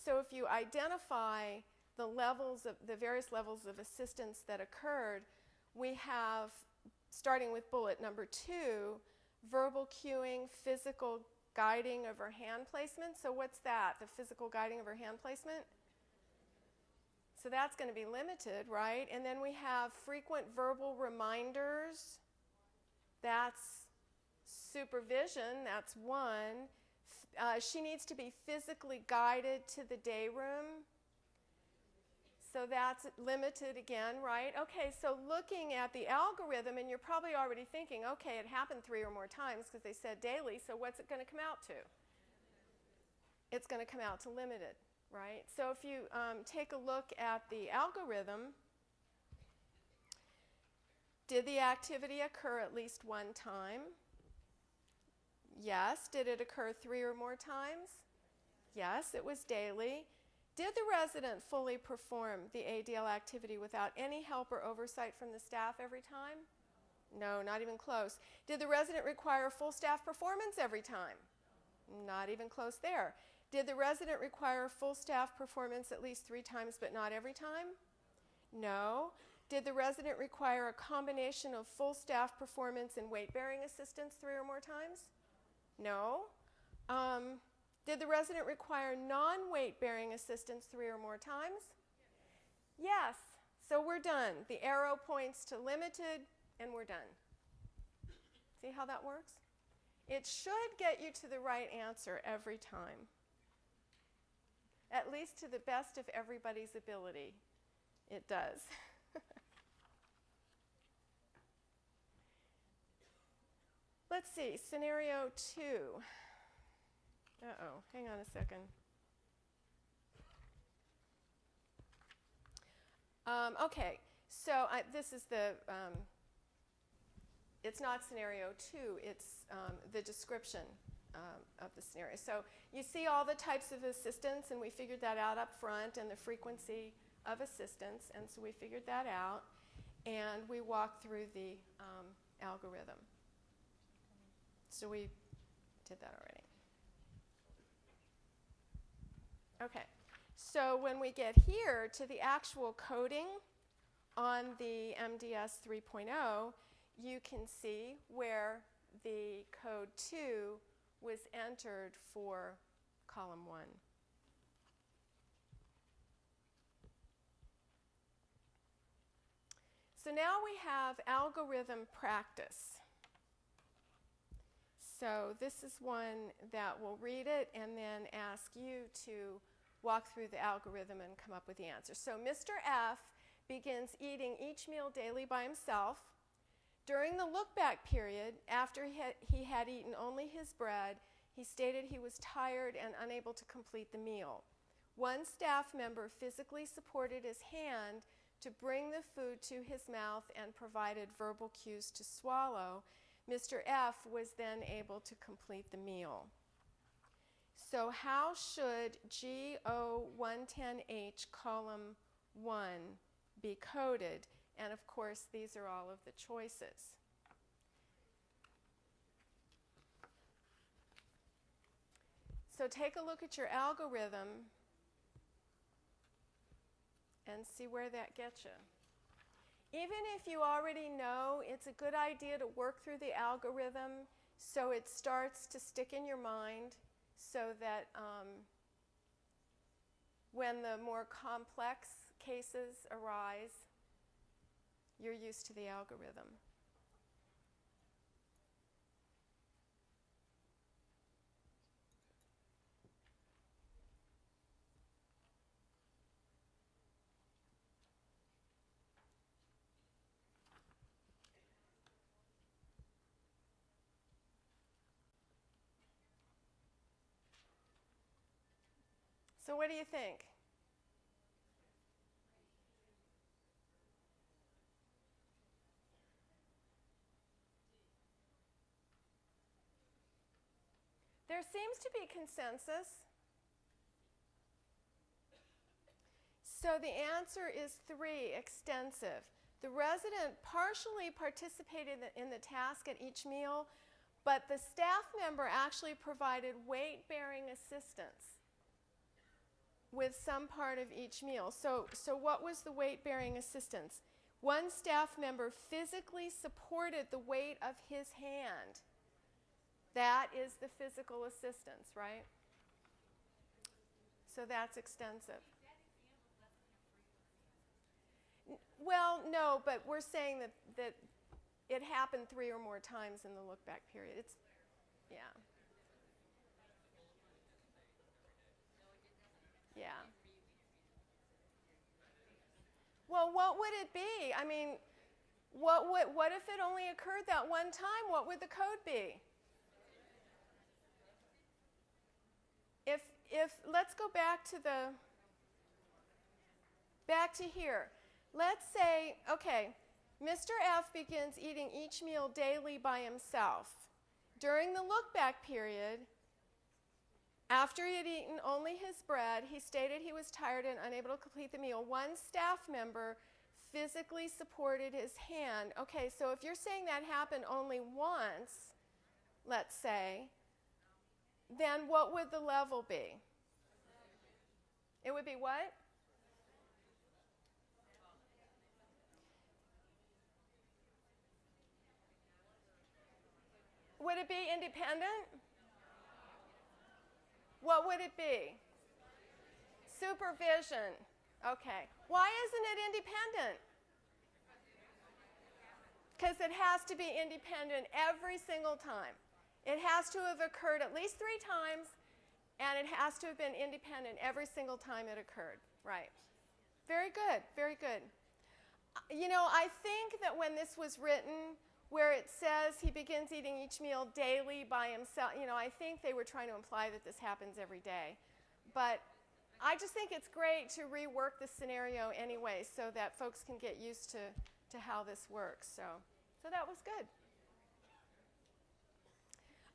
if you identify the various levels of assistance that occurred, we have, starting with bullet number 2, verbal cueing, physical guiding of her hand placement. So what's that? The physical guiding of her hand placement? So that's going to be limited, right? And then we have frequent verbal reminders. That's supervision. That's 1. She needs to be physically guided to the day room. So that's limited again, right? Okay, so looking at the algorithm, and you're probably already thinking, okay, it happened 3 or more times because they said daily, so what's it going to come out to? It's going to come out to limited, right? So if you take a look at the algorithm, did the activity occur at least 1 time? Yes. Did it occur 3 or more times? Yes, it was daily. Did the resident fully perform the ADL activity without any help or oversight from the staff every time? No, not even close. Did the resident require full staff performance every time? Not even close there. Did the resident require full staff performance at least 3 times but not every time? No. Did the resident require a combination of full staff performance and weight-bearing assistance 3 or more times? No. Did the resident require non-weight-bearing assistance 3 or more times? Yes. So we're done. The arrow points to limited, and we're done. See how that works? It should get you to the right answer every time, at least to the best of everybody's ability. It does. Let's see, scenario 2. Uh-oh, hang on a second. Okay, so this is the, it's not scenario 2, it's the description of the scenario. So you see all the types of assistance, and we figured that out up front, and the frequency of assistance, and so we figured that out, and we walked through the algorithm. So we did that already. Okay, so when we get here to the actual coding on the MDS 3.0, you can see where the code 2 was entered for column 1. So now we have algorithm practice. So this is one that will read it and then ask you to walk through the algorithm and come up with the answer. So Mr. F begins eating each meal daily by himself. During the look-back period, after he had eaten only his bread, he stated he was tired and unable to complete the meal. One staff member physically supported his hand to bring the food to his mouth and provided verbal cues to swallow. Mr. F was then able to complete the meal. So how should GO110H column 1 be coded? And of course, these are all of the choices. So take a look at your algorithm and see where that gets you. Even if you already know, it's a good idea to work through the algorithm so it starts to stick in your mind, so that when the more complex cases arise, you're used to the algorithm. So what do you think? There seems to be consensus. So the answer is 3, extensive. The resident partially participated in the task at each meal, but the staff member actually provided weight-bearing assistance with some part of each meal. So what was the weight-bearing assistance? One staff member physically supported the weight of his hand. That is the physical assistance, right? So that's extensive. Well, no, but we're saying that it happened 3 or more times in the look-back period. It's, yeah. Yeah. Well, what would it be? I mean, what if it only occurred that one time? What would the code be? If let's go back to here. Let's say, okay, Mr. F begins eating each meal daily by himself. During the look-back period, after he had eaten only his bread, he stated he was tired and unable to complete the meal. One staff member physically supported his hand. Okay, so if you're saying that happened only once, let's say, then what would the level be? It would be what? Would it be independent? What would it be? Supervision. Okay. Why isn't it independent? Because it has to be independent every single time. It has to have occurred at least 3 times, and it has to have been independent every single time it occurred. Right. Very good. Very good. You know, I think that when this was written, where it says he begins eating each meal daily by himself, you know, I think they were trying to imply that this happens every day. But I just think it's great to rework the scenario anyway so that folks can get used to how this works. So that was good.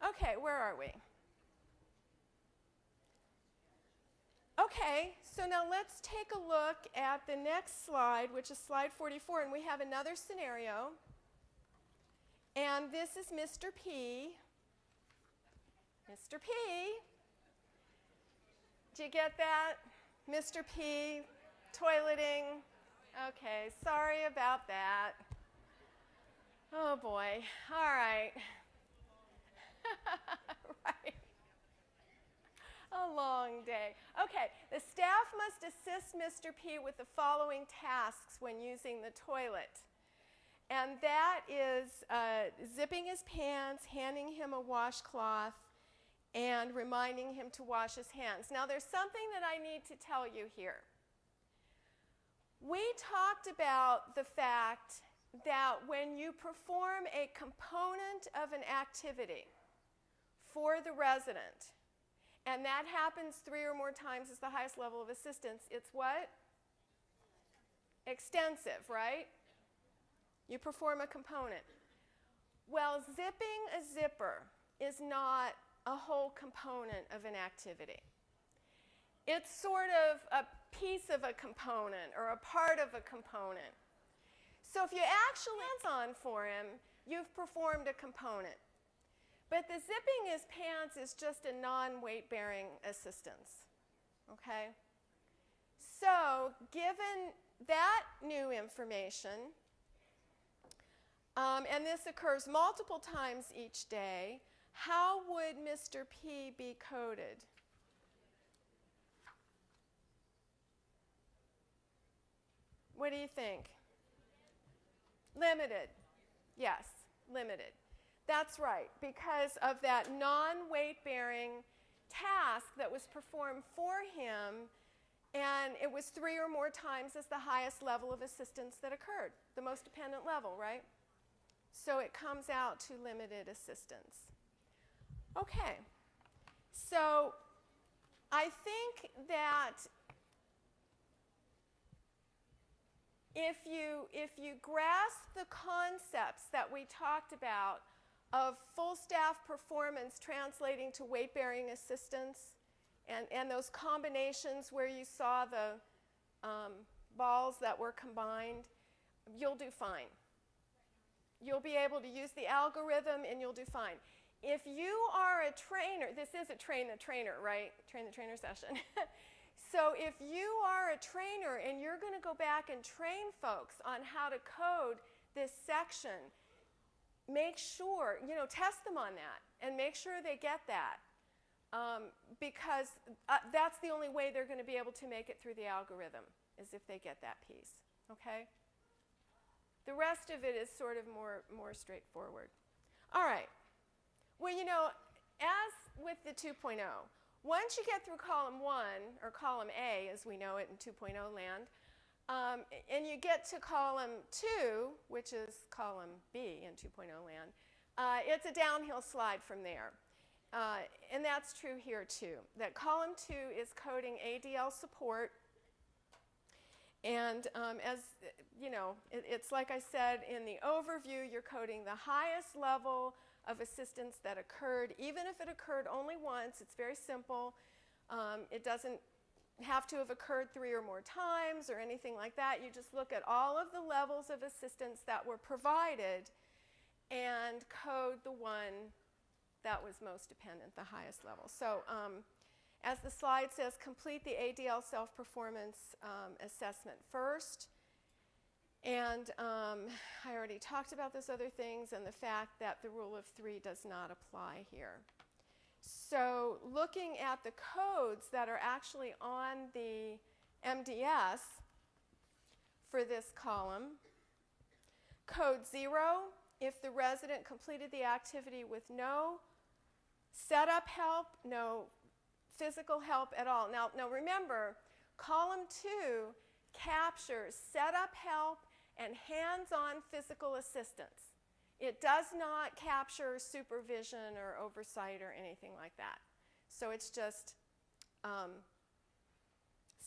Okay, where are we? Okay, so now let's take a look at the next slide, which is slide 44, and we have another scenario. And this is Mr. P. Mr. P. Do you get that? Mr. P, toileting. Okay, sorry about that. Oh boy, all right. Right. A long day. Okay, the staff must assist Mr. P with the following tasks when using the toilet. And that is zipping his pants, handing him a washcloth, and reminding him to wash his hands. Now, there's something that I need to tell you here. We talked about the fact that when you perform a component of an activity for the resident, and that happens 3 or more times as the highest level of assistance, it's what? Extensive, right? You perform a component. Well, zipping a zipper is not a whole component of an activity. It's sort of a piece of a component or a part of a component. So if you actually hands on for him, you've performed a component. But the zipping his pants is just a non-weight-bearing assistance. Okay? So given that new information, and this occurs multiple times each day, how would Mr. P be coded? What do you think? Limited. Yes, limited. That's right, because of that non-weight-bearing task that was performed for him, and it was 3 or more times as the highest level of assistance that occurred, the most dependent level, right? So it comes out to limited assistance. Okay, so I think that if you grasp the concepts that we talked about of full staff performance translating to weight-bearing assistance, and those combinations where you saw the balls that were combined, you'll do fine. You'll be able to use the algorithm and you'll do fine. If you are a trainer, this is a train the trainer, right? Train the trainer session. So if you are a trainer and you're going to go back and train folks on how to code this section, make sure, test them on that and make sure they get that. Because that's the only way they're going to be able to make it through the algorithm, is if they get that piece, okay? The rest of it is sort of more straightforward. All right. Well, as with the 2.0, once you get through column 1, or column A as we know it in 2.0 land, and you get to column 2, which is column B in 2.0 land, it's a downhill slide from there. And that's true here too, that column 2 is coding ADL support. And as you know, it's like I said in the overview, you're coding the highest level of assistance that occurred. Even if it occurred only once, it's very simple. It doesn't have to have occurred 3 or more times or anything like that. You just look at all of the levels of assistance that were provided and code the one that was most dependent, the highest level. So as the slide says, complete the ADL self-performance assessment first. And I already talked about those other things and the fact that the rule of 3 does not apply here. So looking at the codes that are actually on the MDS for this column. Code 0, if the resident completed the activity with no setup help, no physical help at all. Now remember, column 2 captures setup help and hands-on physical assistance. It does not capture supervision or oversight or anything like that. So it's just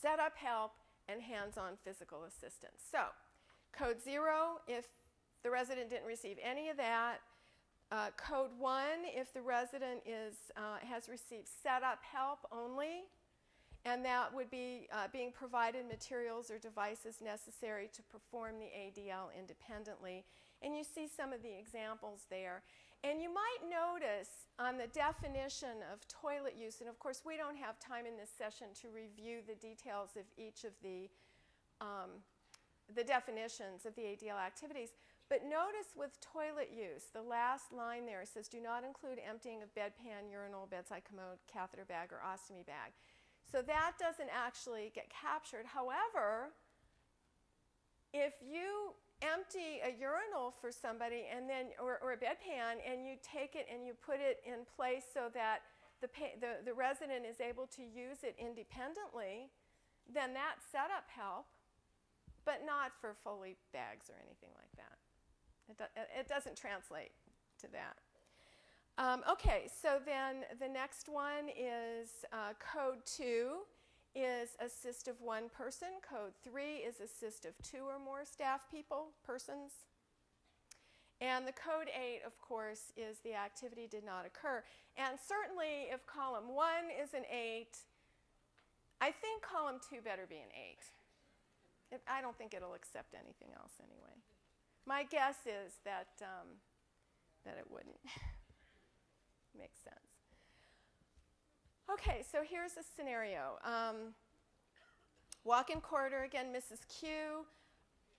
setup help and hands-on physical assistance. So code 0, if the resident didn't receive any of that. Code 1, if the resident has received setup help only, and that would be being provided materials or devices necessary to perform the ADL independently. And you see some of the examples there. And you might notice on the definition of toilet use, and of course we don't have time in this session to review the details of each of the definitions of the ADL activities, but notice with toilet use, the last line there says, do not include emptying of bedpan, urinal, bedside commode, catheter bag, or ostomy bag. So that doesn't actually get captured. However, if you empty a urinal for somebody and then, or a bedpan, and you take it and you put it in place so that the resident is able to use it independently, then that's setup help, but not for Foley bags or anything like that. It doesn't translate to that. Okay, so then the next one is code 2 is assist of one person. Code 3 is assist of 2 or more staff persons. And the code 8, of course, is the activity did not occur. And certainly if column 1 is an 8, I think column 2 better be an 8. I don't think it'll accept anything else anyway. My guess is that it wouldn't. Makes sense. Okay, so here's a scenario. Walk-in corridor, again, Mrs. Q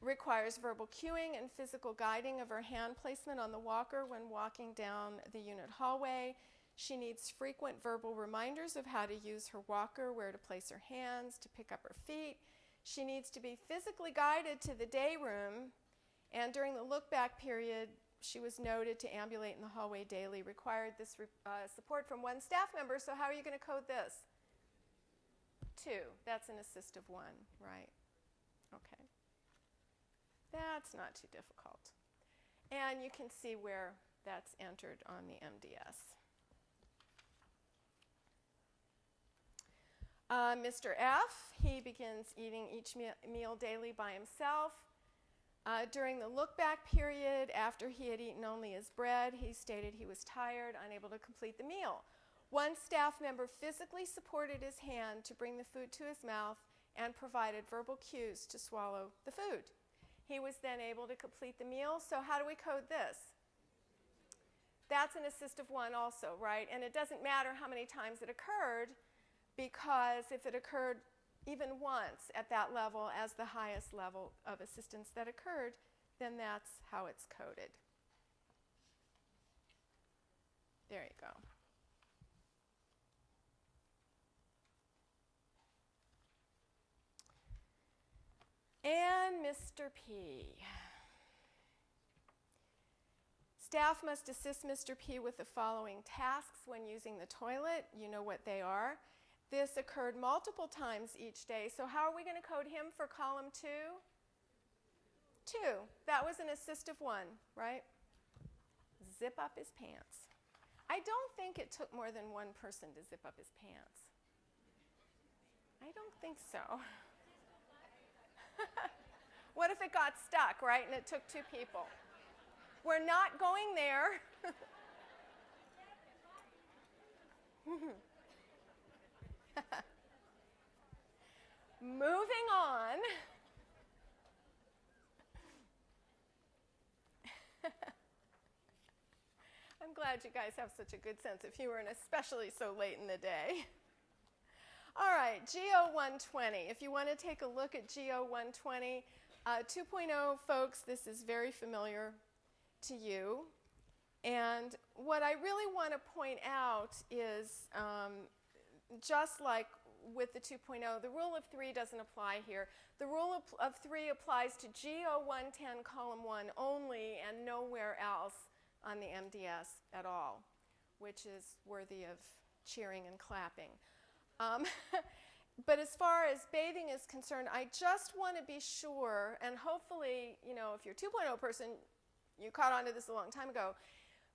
requires verbal cueing and physical guiding of her hand placement on the walker when walking down the unit hallway. She needs frequent verbal reminders of how to use her walker, where to place her hands, to pick up her feet. She needs to be physically guided to the day room, and during the look-back period, she was noted to ambulate in the hallway daily, required this support from one staff member. So how are you going to code this? 2. That's an assist of 1, right? Okay. That's not too difficult. And you can see where that's entered on the MDS. Mr. F, he begins eating each meal daily by himself. During the look-back period, after he had eaten only his bread, he stated he was tired, unable to complete the meal. One staff member physically supported his hand to bring the food to his mouth and provided verbal cues to swallow the food. He was then able to complete the meal. So how do we code this? That's an assist of 1 also, right? And it doesn't matter how many times it occurred, because if it occurred even once at that level as the highest level of assistance that occurred, then that's how it's coded. There you go. And Mr. P. Staff must assist Mr. P with the following tasks when using the toilet. You know what they are. This occurred multiple times each day. So how are we going to code him for column 2? 2. That was an assist of 1, right? Zip up his pants. I don't think it took more than one person to zip up his pants. I don't think so. What if it got stuck, right, and it took 2 people? We're not going there. Moving on. I'm glad you guys have such a good sense of humor, and especially so late in the day. All right, GO 120. If you want to take a look at GO 120, 2.0, folks, this is very familiar to you. And what I really want to point out is just like with the 2.0. The rule of 3 doesn't apply here. The rule of 3 applies to GO110 column 1 only and nowhere else on the MDS at all, which is worthy of cheering and clapping. But as far as bathing is concerned, I just want to be sure, and hopefully, you know, if you're a 2.0 person, you caught on to this a long time ago,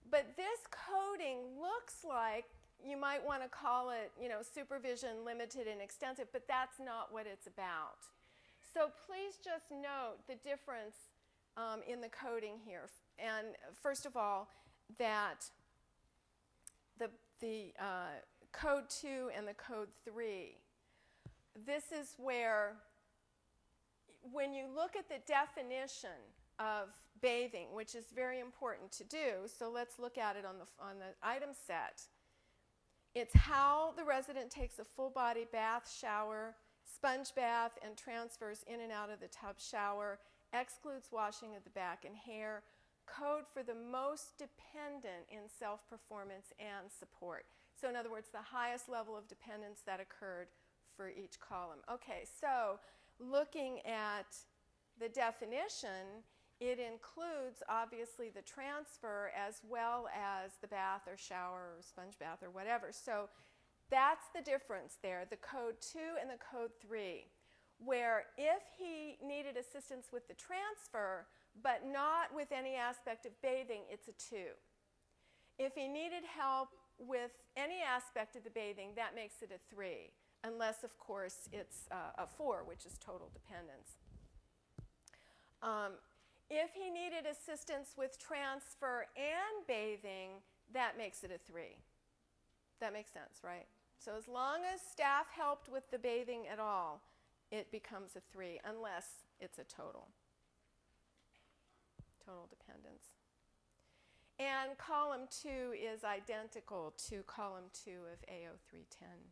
but this coding looks like you might want to call it, you know, supervision, limited, and extensive, but that's not what it's about. So please just note the difference in the coding here. And first of all, that the code 2 and the code 3, this is where, when you look at the definition of bathing, which is very important to do, so let's look at it on the item set. It's how the resident takes a full body bath, shower, sponge bath, and transfers in and out of the tub shower, excludes washing of the back and hair, code for the most dependent in self-performance and support. So in other words, the highest level of dependence that occurred for each column. Okay, so looking at the definition, it includes obviously the transfer as well as the bath or shower or sponge bath or whatever. So that's the difference there, the code 2 and the code 3, where if he needed assistance with the transfer but not with any aspect of bathing, it's a 2. If he needed help with any aspect of the bathing, that makes it a 3, unless of course it's a 4, which is total dependence. If he needed assistance with transfer and bathing, that makes it a 3. That makes sense, right? So as long as staff helped with the bathing at all, it becomes a 3, unless it's a total dependence. And column 2 is identical to column 2 of AO310.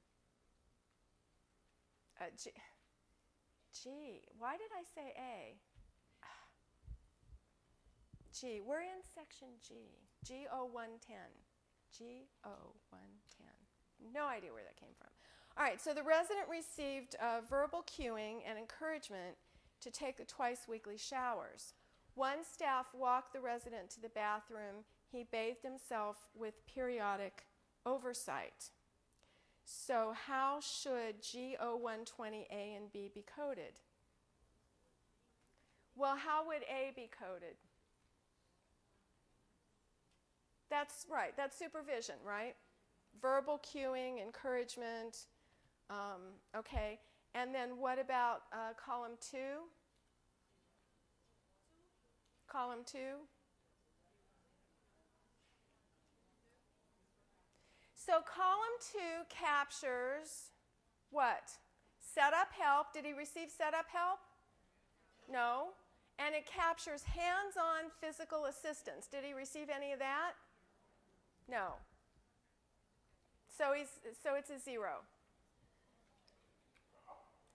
G, why did I say A? G, we're in section G, GO110, GO110. No idea where that came from. All right, so the resident received verbal cueing and encouragement to take the twice weekly showers. One staff walked the resident to the bathroom. He bathed himself with periodic oversight. So how should GO120A and B be coded? Well, how would A be coded? That's right, that's supervision, right? Verbal cueing, encouragement, okay. And then what about column 2? Column 2? So column 2 captures what? Set up help. Did he receive set up help? No. And it captures hands-on physical assistance. Did he receive any of that? No. So it's a 0.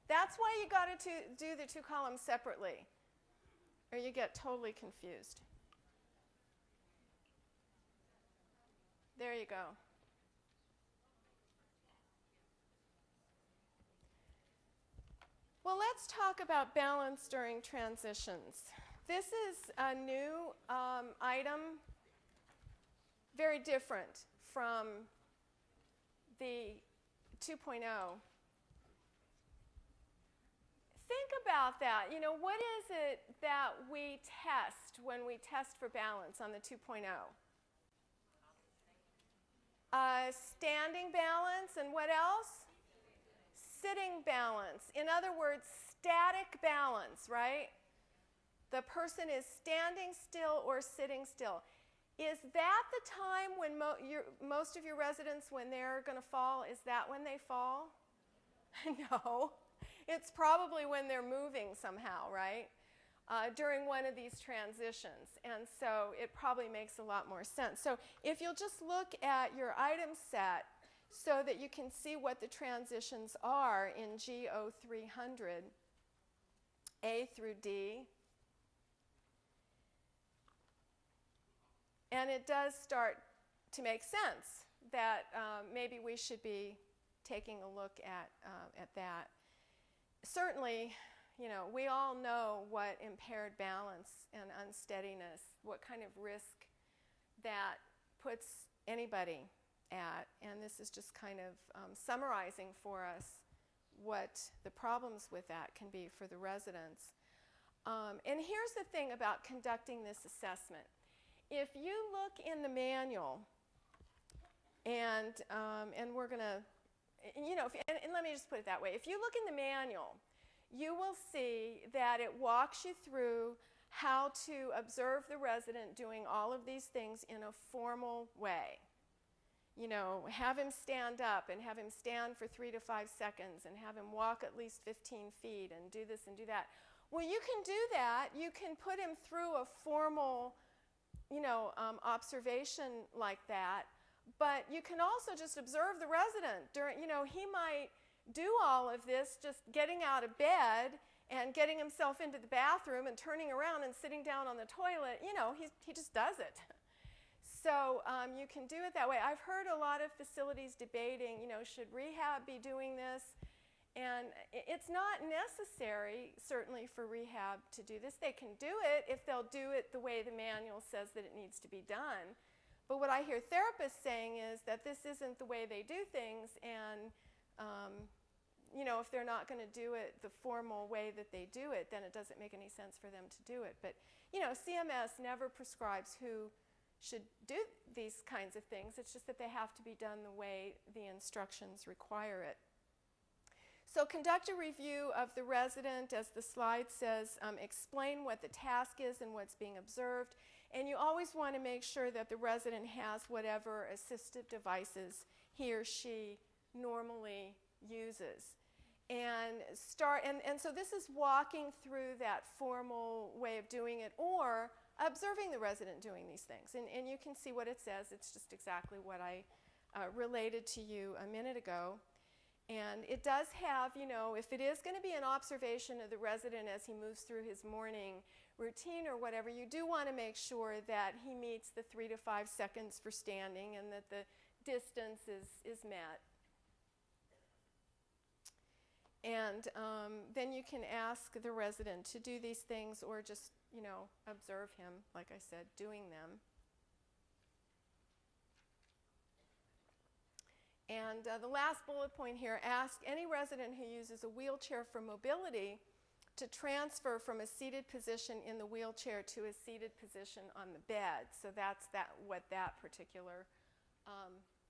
That's why you got to do the 2 columns separately, or you get totally confused. There you go. Well, let's talk about balance during transitions. This is a new item, very different from the 2.0. Think about that. You know, what is it that we test when we test for balance on the 2.0? Standing balance, and what else? Sitting balance. In other words, static balance, right? The person is standing still or sitting still. Is that the time when most of your residents, when they're going to fall, is that when they fall? No. It's probably when they're moving somehow, right? During one of these transitions. And so it probably makes a lot more sense. So if you'll just look at your item set so that you can see what the transitions are in GO300, A through D. And it does start to make sense that maybe we should be taking a look at that. Certainly, we all know what impaired balance and unsteadiness, what kind of risk that puts anybody at. And this is just kind of summarizing for us what the problems with that can be for the residents. And here's the thing about conducting this assessment. If you look in the manual, and we're going to, and let me just put it that way. If you look in the manual, you will see that it walks you through how to observe the resident doing all of these things in a formal way. Have him stand up and have him stand for 3 to 5 seconds and have him walk at least 15 feet and do this and do that. Well, you can do that. You can put him through a formal, observation like that. But you can also just observe the resident during, he might do all of this just getting out of bed and getting himself into the bathroom and turning around and sitting down on the toilet. He just does it. So you can do it that way. I've heard a lot of facilities debating, should rehab be doing this? And it's not necessary, certainly, for rehab to do this. They can do it if they'll do it the way the manual says that it needs to be done. But what I hear therapists saying is that this isn't the way they do things, and if they're not going to do it the formal way that they do it, then it doesn't make any sense for them to do it. But CMS never prescribes who should do these kinds of things. It's just that they have to be done the way the instructions require it. So conduct a review of the resident, as the slide says. Explain what the task is and what's being observed. And you always want to make sure that the resident has whatever assistive devices he or she normally uses. And so this is walking through that formal way of doing it, or observing the resident doing these things. And you can see what it says. It's just exactly what I related to you a minute ago. And it does have, if it is going to be an observation of the resident as he moves through his morning routine or whatever, you do want to make sure that he meets the 3 to 5 seconds for standing and that the distance is met. And then you can ask the resident to do these things, or just, observe him, like I said, doing them. And the last bullet point here, ask any resident who uses a wheelchair for mobility to transfer from a seated position in the wheelchair to a seated position on the bed. So that's what that particular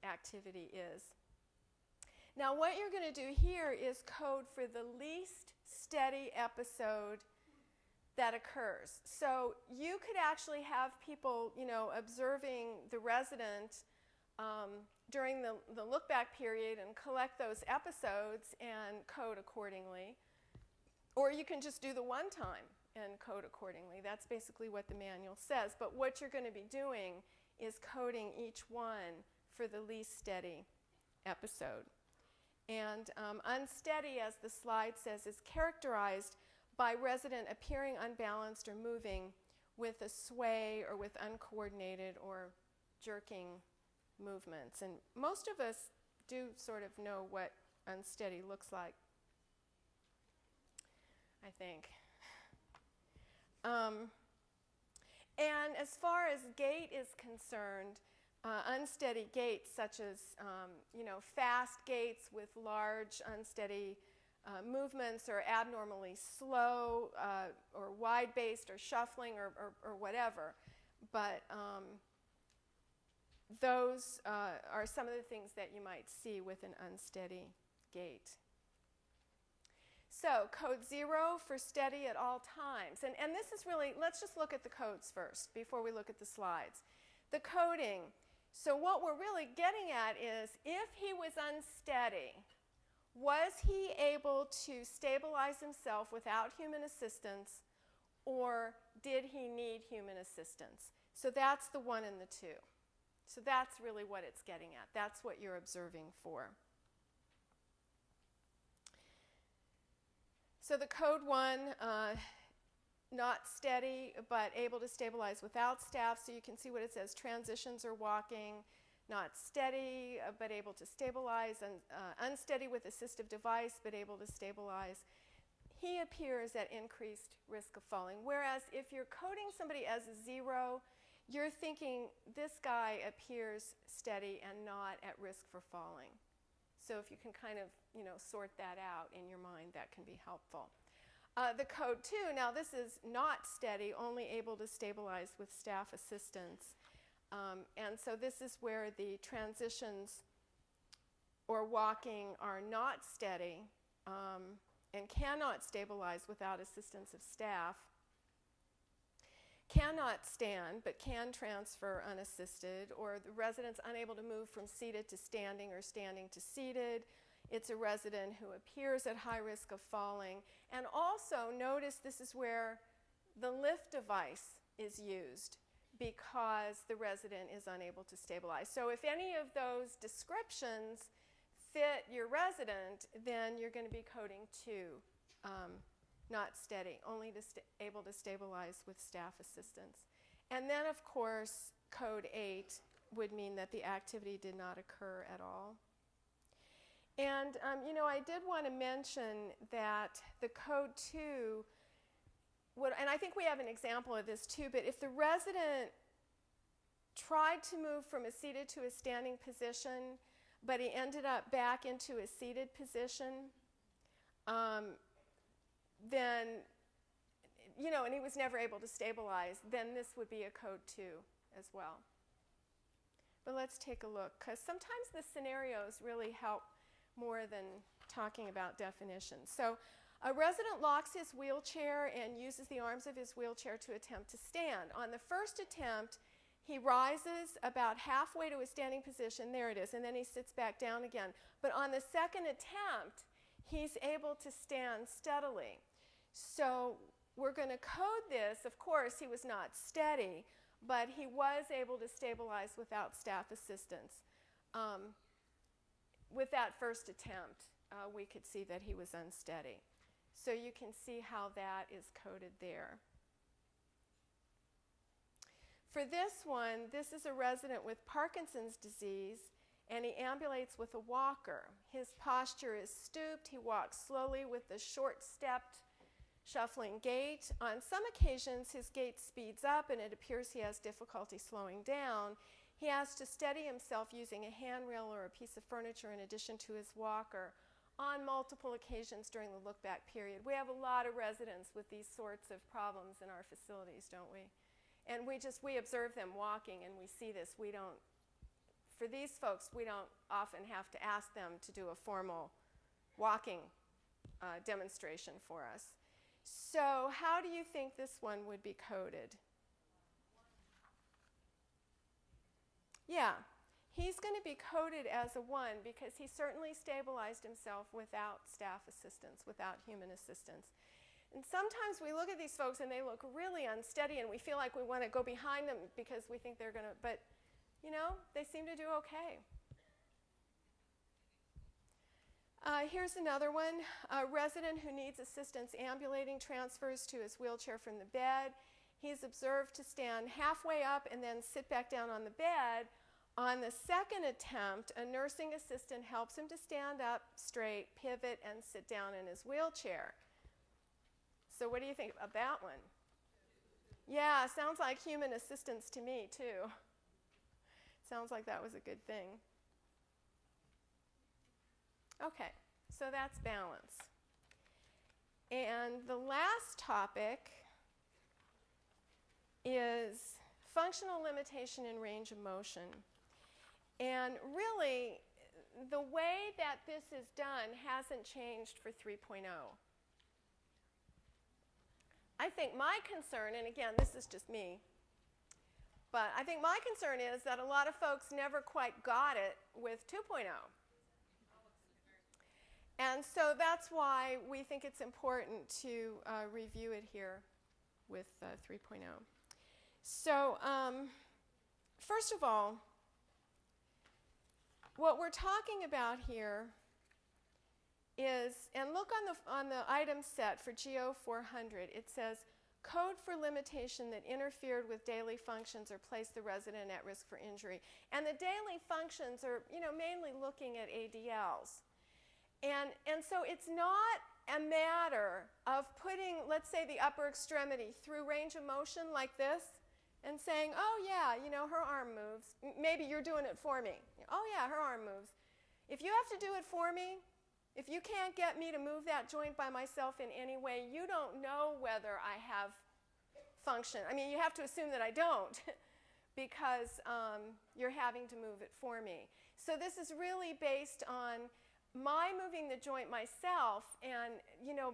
activity is. Now what you're going to do here is code for the least steady episode that occurs. So you could actually have people, observing the resident during the look-back period and collect those episodes and code accordingly. Or you can just do the one time and code accordingly. That's basically what the manual says. But what you're going to be doing is coding each one for the least steady episode. And unsteady, as the slide says, is characterized by resident appearing unbalanced or moving with a sway or with uncoordinated or jerking movements. And most of us do sort of know what unsteady looks like, I think. And as far as gait is concerned, unsteady gaits such as fast gaits with large unsteady movements, or abnormally slow or wide-based or shuffling or whatever. But those are some of the things that you might see with an unsteady gait. So code 0 for steady at all times. And this is really, let's just look at the codes first before we look at the slides. The coding. So what we're really getting at is, if he was unsteady, was he able to stabilize himself without human assistance, or did he need human assistance? So that's the 1 and the 2. So that's really what it's getting at. That's what you're observing for. So the code 1, not steady, but able to stabilize without staff. So you can see what it says. Transitions are walking, not steady but able to stabilize, and unsteady with assistive device but able to stabilize, he appears at increased risk of falling. Whereas if you're coding somebody as a 0, you're thinking this guy appears steady and not at risk for falling. So if you can kind of, sort that out in your mind, that can be helpful. The code 2, now this is not steady, only able to stabilize with staff assistance. And so this is where the transitions or walking are not steady and cannot stabilize without assistance of staff. Cannot stand but can transfer unassisted, or the resident's unable to move from seated to standing or standing to seated. It's a resident who appears at high risk of falling. And also notice this is where the lift device is used because the resident is unable to stabilize. So if any of those descriptions fit your resident, then you're going to be coding 2. Not steady, only able to stabilize with staff assistance. And then, of course, code 8 would mean that the activity did not occur at all. And, I did want to mention that the code 2 would, and I think we have an example of this too, but if the resident tried to move from a seated to a standing position, but he ended up back into a seated position, then, and he was never able to stabilize, then this would be a code 2 as well. But let's take a look, because sometimes the scenarios really help more than talking about definitions. So a resident locks his wheelchair and uses the arms of his wheelchair to attempt to stand. On the first attempt, he rises about halfway to a standing position, there it is, and then he sits back down again. But on the second attempt, he's able to stand steadily. So we're going to code this. Of course, he was not steady, but he was able to stabilize without staff assistance. With that first attempt, we could see that he was unsteady. So you can see how that is coded there. For this one, this is a resident with Parkinson's disease, and he ambulates with a walker. His posture is stooped. He walks slowly with a short-stepped, shuffling gait. On some occasions, his gait speeds up, and it appears he has difficulty slowing down. He has to steady himself using a handrail or a piece of furniture in addition to his walker on multiple occasions during the look-back period. We have a lot of residents with these sorts of problems in our facilities, don't we? And we observe them walking, and we see this. For these folks, we don't often have to ask them to do a formal walking demonstration for us. So how do you think this one would be coded? Yeah, he's going to be coded as a 1 because he certainly stabilized himself without staff assistance, without human assistance. And sometimes we look at these folks and they look really unsteady, and we feel like we want to go behind them because we think they're going to, but they seem to do okay. Here's another one. A resident who needs assistance ambulating transfers to his wheelchair from the bed. He's observed to stand halfway up and then sit back down on the bed. On the second attempt, a nursing assistant helps him to stand up straight, pivot, and sit down in his wheelchair. So what do you think about that one? Yeah, sounds like human assistance to me, too. Sounds like that was a good thing. Okay, so that's balance. And the last topic is functional limitation and range of motion. And really, the way that this is done hasn't changed for 3.0. I think my concern, and again, this is just me, but I think my concern is that a lot of folks never quite got it with 2.0. And so that's why we think it's important to review it here with 3.0. So first of all, what we're talking about here is, and look on the item set for GO400, it says code for limitation that interfered with daily functions or placed the resident at risk for injury. And the daily functions are, mainly looking at ADLs. And so it's not a matter of putting, let's say, the upper extremity through range of motion like this and saying, oh, yeah, her arm moves. Maybe you're doing it for me. Oh, yeah, her arm moves. If you have to do it for me, if you can't get me to move that joint by myself in any way, you don't know whether I have function. I mean, you have to assume that I don't because you're having to move it for me. So this is really based on my moving the joint myself, and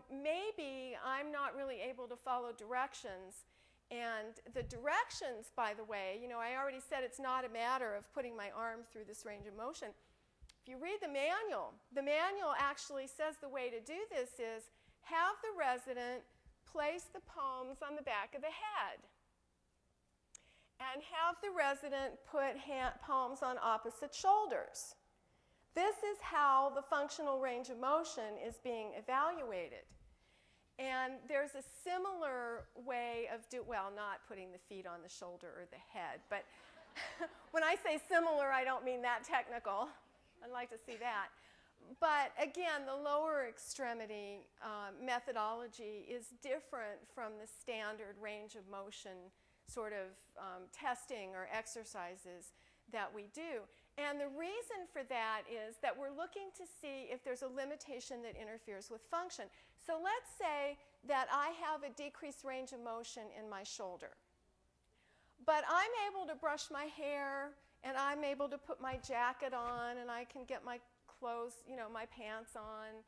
maybe I'm not really able to follow directions. And the directions, by the way, I already said it's not a matter of putting my arm through this range of motion. If you read the manual actually says the way to do this is have the resident place the palms on the back of the head and have the resident put palms on opposite shoulders. This is how the functional range of motion is being evaluated. And there's a similar way of not putting the feet on the shoulder or the head, but when I say similar, I don't mean that technical. I'd like to see that. But again, the lower extremity methodology is different from the standard range of motion sort of testing or exercises that we do. And the reason for that is that we're looking to see if there's a limitation that interferes with function. So let's say that I have a decreased range of motion in my shoulder. But I'm able to brush my hair, and I'm able to put my jacket on, and I can get my clothes, my pants on.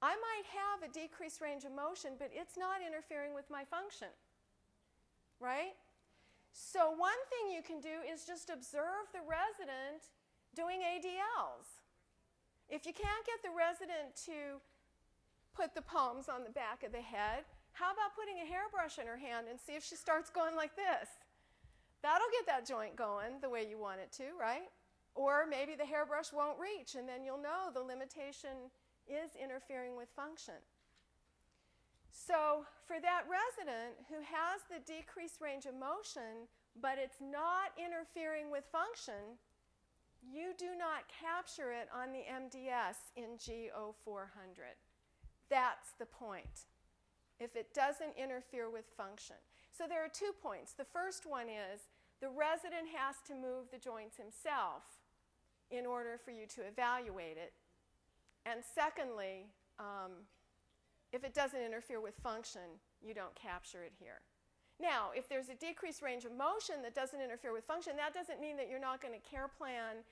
I might have a decreased range of motion, but it's not interfering with my function, right? So one thing you can do is just observe the resident doing ADLs. If you can't get the resident to put the palms on the back of the head, how about putting a hairbrush in her hand and see if she starts going like this? That'll get that joint going the way you want it to, right? Or maybe the hairbrush won't reach, and then you'll know the limitation is interfering with function. So for that resident who has the decreased range of motion, but it's not interfering with function, you do not capture it on the MDS in G0400. That's the point, if it doesn't interfere with function. So there are 2 points. The first one is the resident has to move the joints himself in order for you to evaluate it. And secondly, if it doesn't interfere with function, you don't capture it here. Now, if there's a decreased range of motion that doesn't interfere with function, that doesn't mean that you're not going to care plan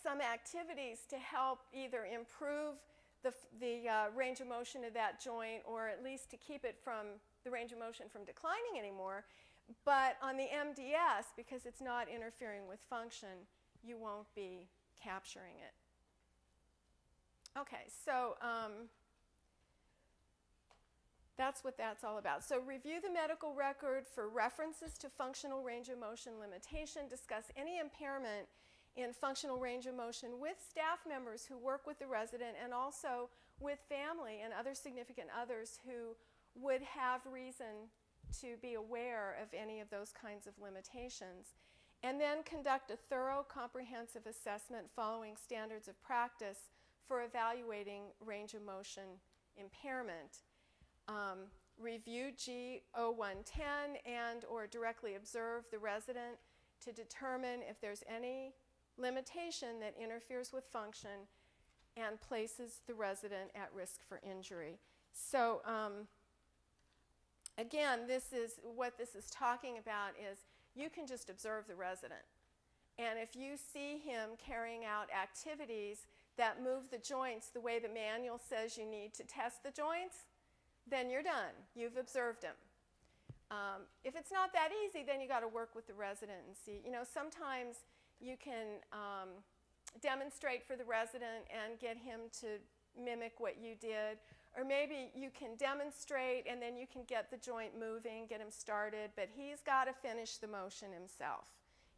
some activities to help either improve the range of motion of that joint, or at least to keep it from the range of motion from declining anymore. But on the MDS, because it's not interfering with function, you won't be capturing it. Okay, so that's what that's all about. So review the medical record for references to functional range of motion limitation. Discuss any impairment in functional range of motion with staff members who work with the resident, and also with family and other significant others who would have reason to be aware of any of those kinds of limitations. And then conduct a thorough, comprehensive assessment following standards of practice for evaluating range of motion impairment. Review G0110 and or directly observe the resident to determine if there's any limitation that interferes with function and places the resident at risk for injury. So again, what this is talking about is you can just observe the resident. And if you see him carrying out activities that move the joints the way the manual says you need to test the joints, then you're done. You've observed him. If it's not that easy, then you got to work with the resident and see. Sometimes you can demonstrate for the resident and get him to mimic what you did. Or maybe you can demonstrate and then you can get the joint moving, get him started, but he's got to finish the motion himself.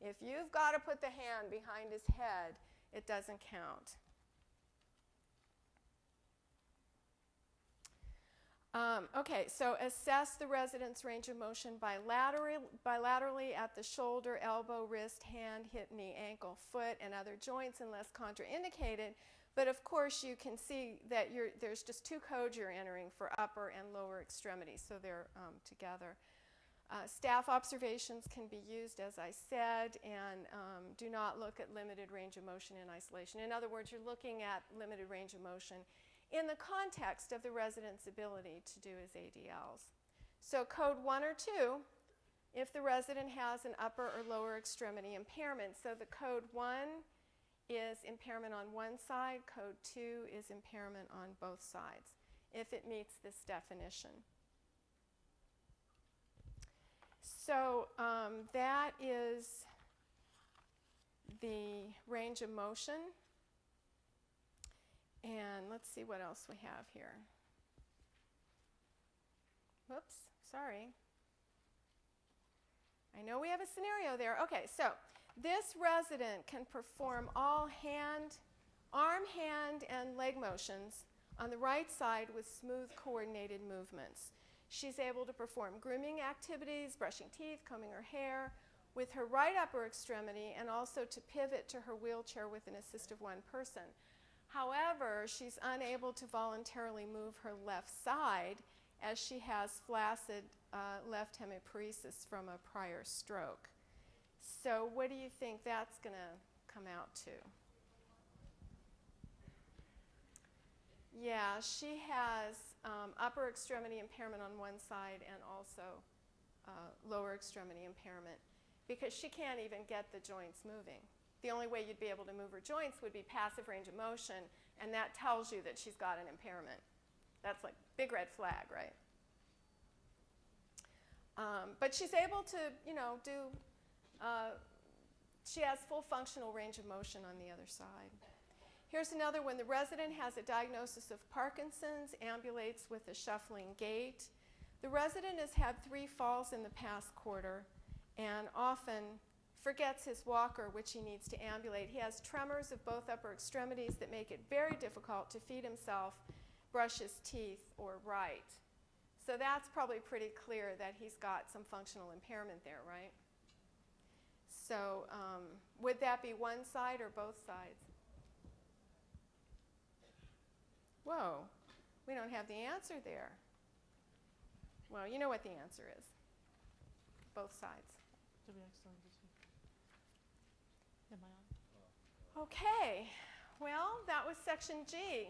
If you've got to put the hand behind his head, it doesn't count. Okay, so assess the resident's range of motion bilaterally at the shoulder, elbow, wrist, hand, hip, knee, ankle, foot, and other joints unless contraindicated. But of course, you can see that there's just two codes you're entering for upper and lower extremities, so they're together. Staff observations can be used, as I said, and do not look at limited range of motion in isolation. In other words, you're looking at limited range of motion in the context of the resident's ability to do his ADLs. So code 1 or 2, if the resident has an upper or lower extremity impairment. So the code 1 is impairment on one side, code 2 is impairment on both sides, if it meets this definition. So that is the range of motion. And let's see what else we have here. Whoops, sorry. I know we have a scenario there. Okay, so this resident can perform all arm, hand, and leg motions on the right side with smooth, coordinated movements. She's able to perform grooming activities, brushing teeth, combing her hair with her right upper extremity, and also to pivot to her wheelchair with an assist of one person. However, she's unable to voluntarily move her left side as she has flaccid left hemiparesis from a prior stroke. So what do you think that's going to come out to? Yeah, she has upper extremity impairment on one side and also lower extremity impairment because she can't even get the joints moving. The only way you'd be able to move her joints would be passive range of motion, and that tells you that she's got an impairment. That's like big red flag, right? But she's able to, she has full functional range of motion on the other side. Here's another one. The resident has a diagnosis of Parkinson's, ambulates with a shuffling gait. The resident has had 3 falls in the past quarter and often forgets his walker, which he needs to ambulate. He has tremors of both upper extremities that make it very difficult to feed himself, brush his teeth, or write. So that's probably pretty clear that he's got some functional impairment there, right? So would that be one side or both sides? Whoa, we don't have the answer there. Well, you know what the answer is. Both sides. Okay, well, that was section G.